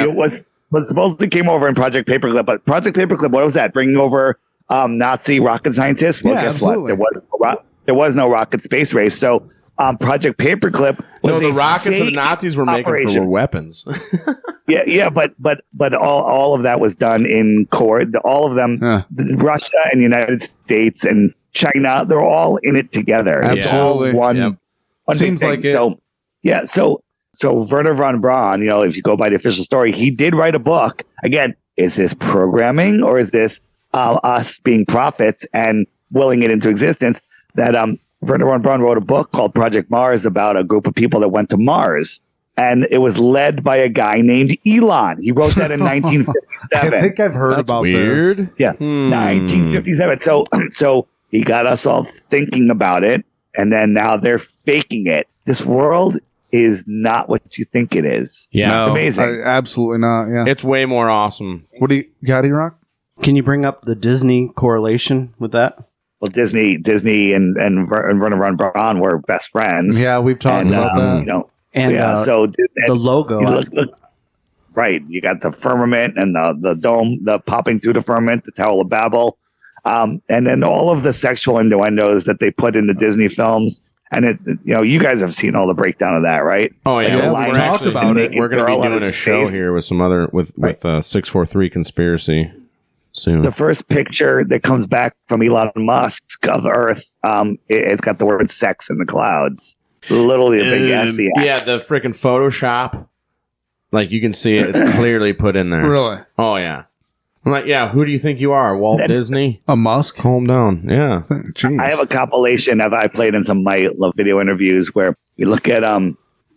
Was supposedly came over in Project Paperclip, but Project Paperclip, what was that? Bringing over Nazi rocket scientists? Well, guess absolutely. what? There was no rocket space race. So Project Paperclip was the rockets the Nazis were making for weapons. but all of that was done in court. All of them, Russia and the United States and China, they're all in it together. Absolutely. It's all one Seems thing. like it. So Werner von Braun, you know, if you go by the official story, he did write a book. Again, is this programming or is this us being prophets and willing it into existence? That Werner von Braun wrote a book called Project Mars about a group of people that went to Mars. And it was led by a guy named Elon. He wrote that in 1957. I think I've heard about weird. this. Yeah, 1957. So he got us all thinking about it, and then now they're faking it. This world is not what you think it is. Yeah, it's amazing. Absolutely not. Yeah, it's way more awesome. What do you got, E-Rock? Can you bring up the Disney correlation with that? Well, Disney and Werner von Braun were best friends. Yeah, we've talked about that. You know, and so the logo. Look, right, you got the firmament and the dome, the popping through the firmament, the Tower of Babel, and then all of the sexual innuendos that they put in the Disney films. And it, you know, you guys have seen all the breakdown of that, right? Oh yeah, we talked about it. We're going to be doing a show here with some other with 643 Conspiracy soon. The first picture that comes back from Elon Musk of Earth, it's got the word "sex" in the clouds. Literally a big SEX. Yeah, the freaking Photoshop. Like you can see it. It's clearly put in there. Really? Oh yeah. I'm like, yeah. Who do you think you are, Walt Disney? A Musk? Calm down. Yeah. Jeez. I have a compilation I played in some of my video interviews where you look at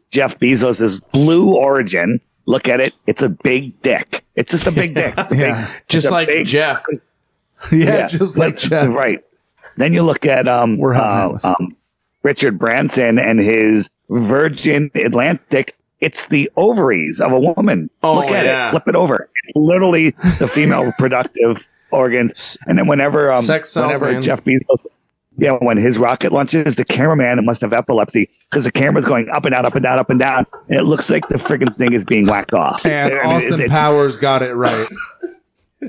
Jeff Bezos' Blue Origin. Look at it. It's a big dick. It's just a big dick. Just like Jeff. Just like Jeff. Right. Then you look at Richard Branson and his Virgin Atlantic. It's the ovaries of a woman. Oh, look at it. Flip it over. It's literally the female reproductive organs. And then whenever Jeff Bezos, when his rocket launches, the cameraman must have epilepsy because the camera's going up and down, up and down, up and down, and it looks like the freaking thing is being whacked off. And Austin Powers got it right.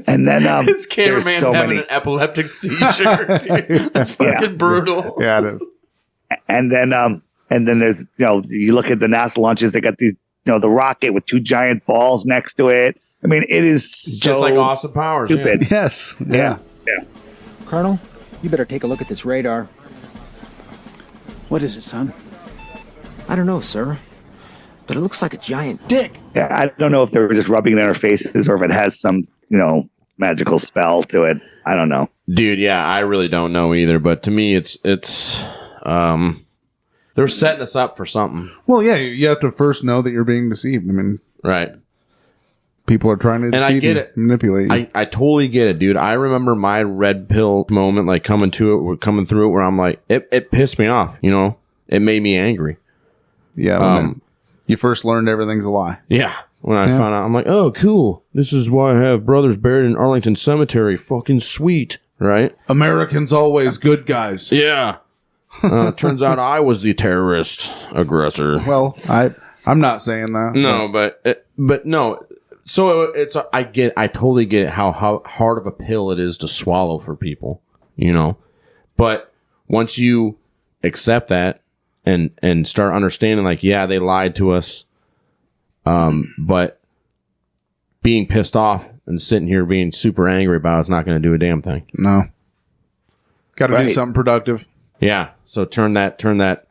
And then his cameraman's having an epileptic seizure. Dude. It's fucking brutal. Yeah, it is. And then there's, you look at the NASA launches, they got these, the rocket with two giant balls next to it. I mean, it is so just like Austin Powers. Stupid. Yeah. Yes. Yeah. Colonel, you better take a look at this radar. What is it, son? I don't know, sir. But it looks like a giant dick. Yeah, I don't know if they were just rubbing it in our faces or if it has some, magical spell to it. I don't know. Dude, yeah, I really don't know either. But to me, it's they're setting us up for something. Well, yeah, you have to first know that you're being deceived. I mean, right. People are trying to deceive and I get it. Manipulate you. I totally get it, dude. I remember my red pill moment, like coming through it, where I'm like, it pissed me off. It made me angry. Yeah. You first learned everything's a lie. Yeah. When I found out, I'm like, oh, cool. This is why I have brothers buried in Arlington Cemetery. Fucking sweet, right? Americans always good guys. Yeah. Turns out I was the terrorist aggressor. Well, I'm not saying that. No, but no. So I totally get how hard of a pill it is to swallow for people, But once you accept that and start understanding, like, yeah, they lied to us, but being pissed off and sitting here being super angry about it's not going to do a damn thing. No. Got to do something productive. Yeah. So turn that energy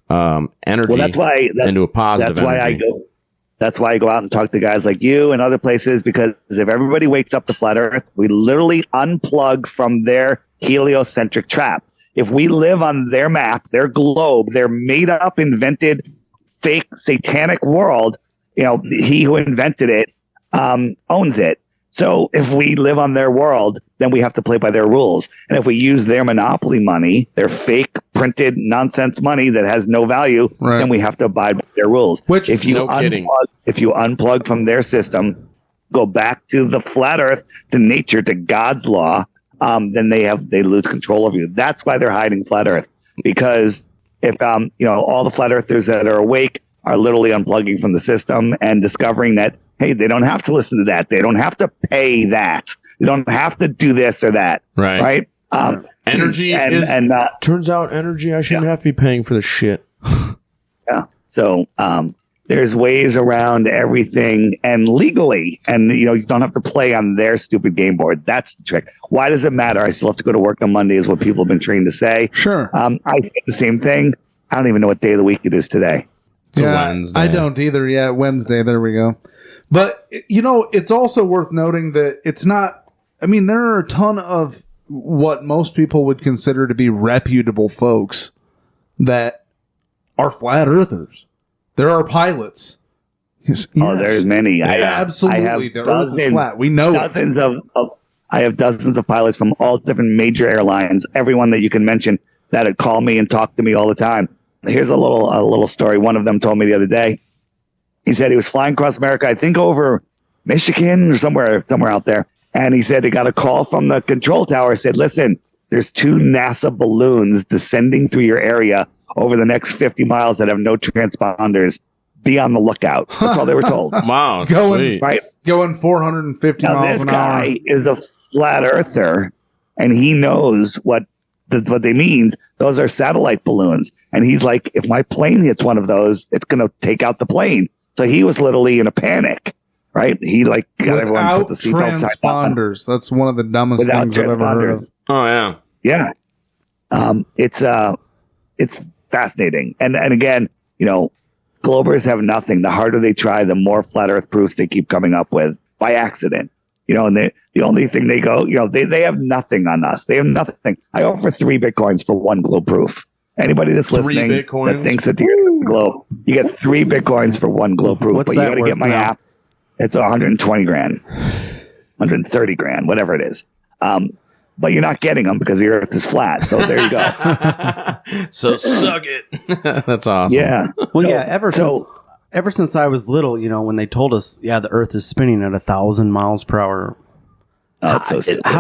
well, that's why, into a positive. That's why energy. That's why I go out and talk to guys like you and other places, because if everybody wakes up to flat Earth, we literally unplug from their heliocentric trap. If we live on their map, their globe, their made up, invented, fake, satanic world, he who invented it owns it. So if we live on their world, then we have to play by their rules. And if we use their monopoly money, their fake printed nonsense money that has no value, then we have to abide by their rules. Which, if you unplug from their system, go back to the flat Earth, to nature, to God's law, then they lose control of you. That's why they're hiding flat Earth. Because if all the flat earthers that are awake are literally unplugging from the system and discovering that, hey, they don't have to listen to that. They don't have to pay that. They don't have to do this or that. Right. Energy turns out energy. I shouldn't have to be paying for this shit. Yeah. So there's ways around everything, and legally, and you don't have to play on their stupid game board. That's the trick. Why does it matter? I still have to go to work on Monday, is what people have been trained to say. Sure. I say the same thing. I don't even know what day of the week it is today. It's a Wednesday. I don't either. Yeah, Wednesday. There we go. But, it's also worth noting that it's not, there are a ton of what most people would consider to be reputable folks that are flat earthers. There are pilots. Yes. There's many. Absolutely. The Earth is flat. We know I have dozens of pilots from all different major airlines, everyone that you can mention, that would call me and talk to me all the time. Here's a little story. One of them told me the other day. He said he was flying across America, I think over Michigan or somewhere out there. And he said he got a call from the control tower, said, listen, there's 2 NASA balloons descending through your area over the next 50 miles that have no transponders. Be on the lookout. That's all they were told. Wow. Going 450 miles an hour. This guy is a flat earther, and he knows what they mean. Those are satellite balloons. And he's like, if my plane hits one of those, it's going to take out the plane. So he was literally in a panic, right? He got everyone put the seatbelt transponders. That's one of the dumbest things I've ever heard of. Oh, yeah. Yeah. It's fascinating. And again, Globers have nothing. The harder they try, the more flat earth proofs they keep coming up with by accident. And the only thing they go, they have nothing on us. They have nothing. I offer 3 Bitcoins for 1 globe proof. Anybody that's listening that thinks that the earth is the globe, you get 3 Bitcoins for 1 globe proof. But you got to get my app. It's $120 grand, $130 grand, whatever it is. But you're not getting them because the earth is flat. So there you go. So suck it. That's awesome. Yeah. Well, ever since I was little, when they told us, the earth is spinning at 1,000 miles per hour. How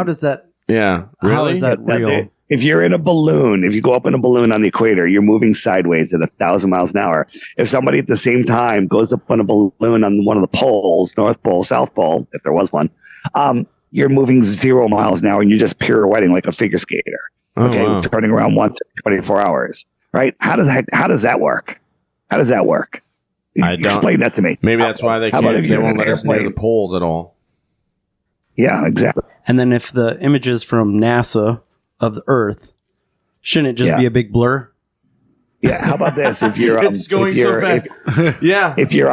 does that? Yeah. Really? How is that real? If you're in a balloon, if you go up in a balloon on the equator, you're moving sideways at 1,000 miles an hour. If somebody at the same time goes up on a balloon on one of the poles, North Pole, South Pole, if there was one, you're moving 0 miles an hour and you're just pirouetting like a figure skater. Okay. Wow. Turning around once every 24 hours. Right. How does that work? How does that work? Explain that to me. Maybe that's why they won't let us near the poles at all. Yeah, exactly. And then if the images from NASA of the Earth, shouldn't it just be a big blur? Yeah. How about this? If you're it's going so fast. If you're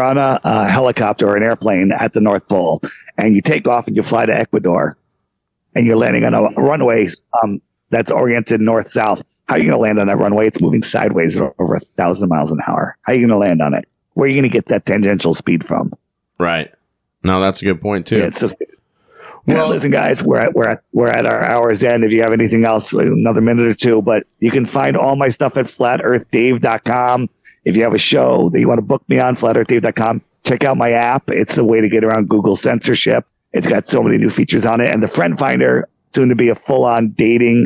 on a helicopter or an airplane at the North Pole and you take off and you fly to Ecuador and you're landing on a runway that's oriented north-south, how are you going to land on that runway? It's moving sideways at over 1,000 miles an hour. How are you going to land on it? Where are you going to get that tangential speed from? Right. No, that's a good point too. Yeah, it's just. Well, listen, guys, we're at our hour's end. If you have anything else, another minute or two, but you can find all my stuff at flatearthdave.com. If you have a show that you want to book me on, flatearthdave.com, check out my app. It's a way to get around Google censorship. It's got so many new features on it. And the Friend Finder, soon to be a full-on dating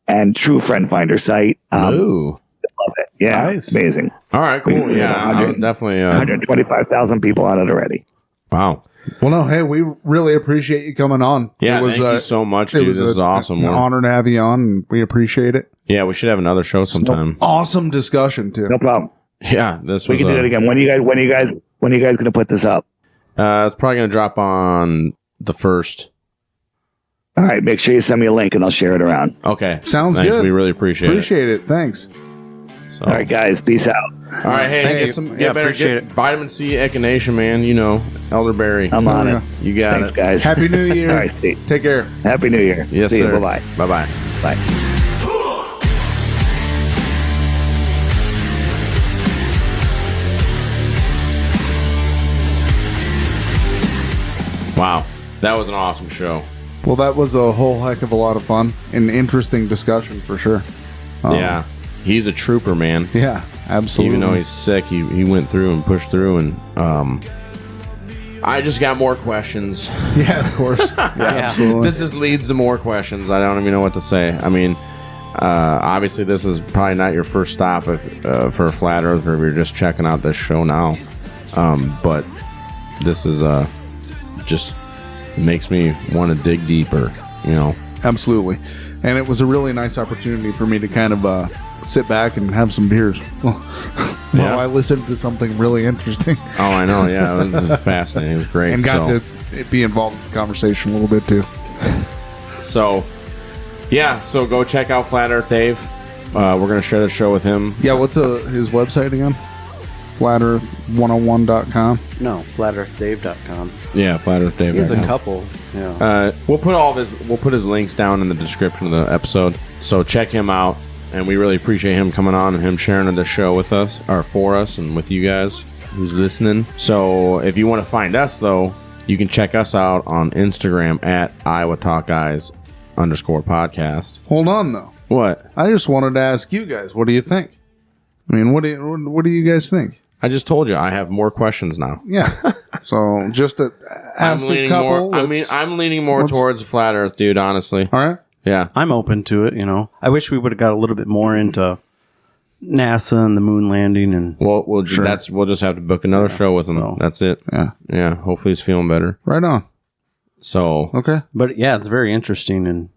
and true Friend Finder site. Ooh. Love it. Yeah, nice. It's amazing. All right, cool. Definitely. 125,000 people on it already. Wow. Well, no, hey, we really appreciate you coming on. Yeah, thank you so much, dude. This is awesome. An honor to have you on, and we appreciate it. Yeah, we should have another show sometime. Awesome discussion, too. No problem. Yeah, we can do it again. When are you guys going to put this up? It's probably going to drop on the 1st. All right, make sure you send me a link, and I'll share it around. Okay. Sounds Thanks. good. We really appreciate it. Appreciate it. Thanks. All right, guys. Peace out. All right, hey, get vitamin C echinacea, man. You know, elderberry. I'm on it. You got Thanks, it, guys. Happy New Year. All right, take care. Happy New Year. Yes, see sir. You. Bye-bye. Bye-bye. Bye. Wow, that was an awesome show. Well, that was a whole heck of a lot of fun. An interesting discussion for sure. Yeah, he's a trooper, man. Yeah, absolutely. Even though he's sick, he went through and pushed through, and I just got more questions. Yeah, of course. Yeah, absolutely. This just leads to more questions. I don't even know what to say. I mean, obviously, this is probably not your first stop for a Flat Earther if you're just checking out this show now. But this is just makes me want to dig deeper, you know. Absolutely. And it was a really nice opportunity for me to kind of sit back and have some beers while I listened to something really interesting. Oh, I know. Yeah, it was fascinating. It was great. And got to be involved in the conversation a little bit, too. So, yeah. So go check out Flat Earth Dave. We're going to share the show with him. Yeah, what's his website again? flatearth101.com. No, flatearthdave.com. Yeah, flatearthdave. He has a couple. Yeah. We'll put his links down in the description of the episode. So check him out, and we really appreciate him coming on and him sharing the show with us, or for us, and with you guys who's listening. So if you want to find us, though, you can check us out on Instagram at @IowaTalkGuys_podcast. Hold on, though. What? I just wanted to ask you guys, what do you think? I mean, what do you guys think? I just told you I have more questions now. Yeah. So just to ask a couple. I'm leaning more towards Flat Earth, dude, honestly. All right. Yeah. I'm open to it, you know. I wish we would have got a little bit more into NASA and the moon landing, and we'll just have to book another show with him. So, that's it. Yeah. Yeah. Hopefully he's feeling better. Right on. So okay. But yeah, it's very interesting, and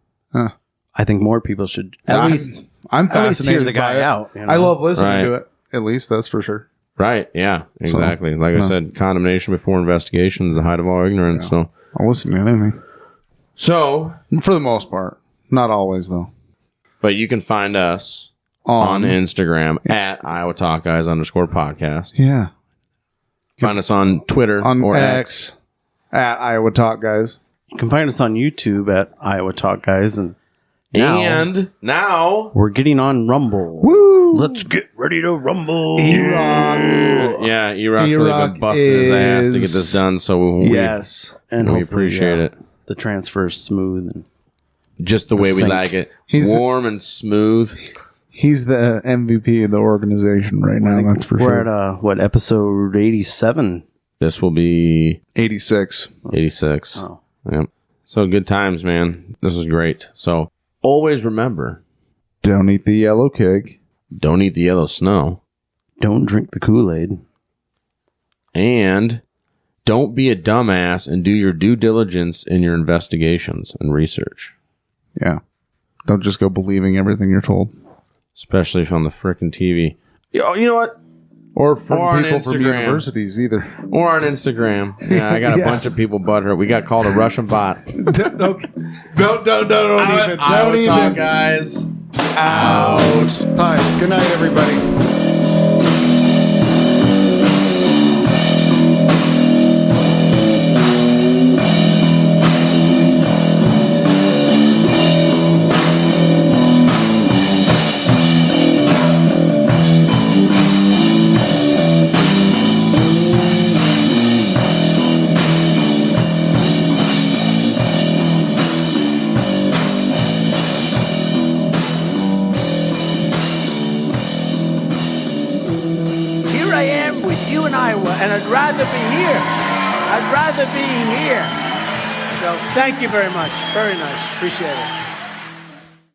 I think more people should at least hear the guy out. You know? I love listening to it. At least that's for sure. Right. Yeah. Exactly. So, like I said, condemnation before investigation is the height of all ignorance. Yeah. So I'll listen to anything. So for the most part, not always though. But you can find us on Instagram at @IowaTalkGuys_podcast. Yeah. Find us on Twitter or X at Iowa Talk Guys. You can find us on YouTube at Iowa Talk Guys, and now we're getting on Rumble. Woo! Let's get ready to rumble. Yeah, Eroc's really been busting his ass to get this done, so we appreciate it. The transfer is smooth and just the way we like it. Warm and smooth. He's the MVP of the organization right now, that's for sure. We're at episode 87. This will be 86. 86. Oh. Yep. So good times, man. This is great. So always remember, don't eat the yellow cake. Don't eat the yellow snow. Don't drink the Kool-Aid. And don't be a dumbass and do your due diligence in your investigations and research. Yeah. Don't just go believing everything you're told. Especially if on the frickin' TV. You know what? Or from people from universities either. Or on Instagram. Yeah, I got a bunch of people butthurt. We got called a Russian bot. Don't even. Iowa Talk Guys. Out. Hi. Good night, everybody. And I'd rather be here. I'd rather be here. So thank you very much. Very nice. Appreciate it.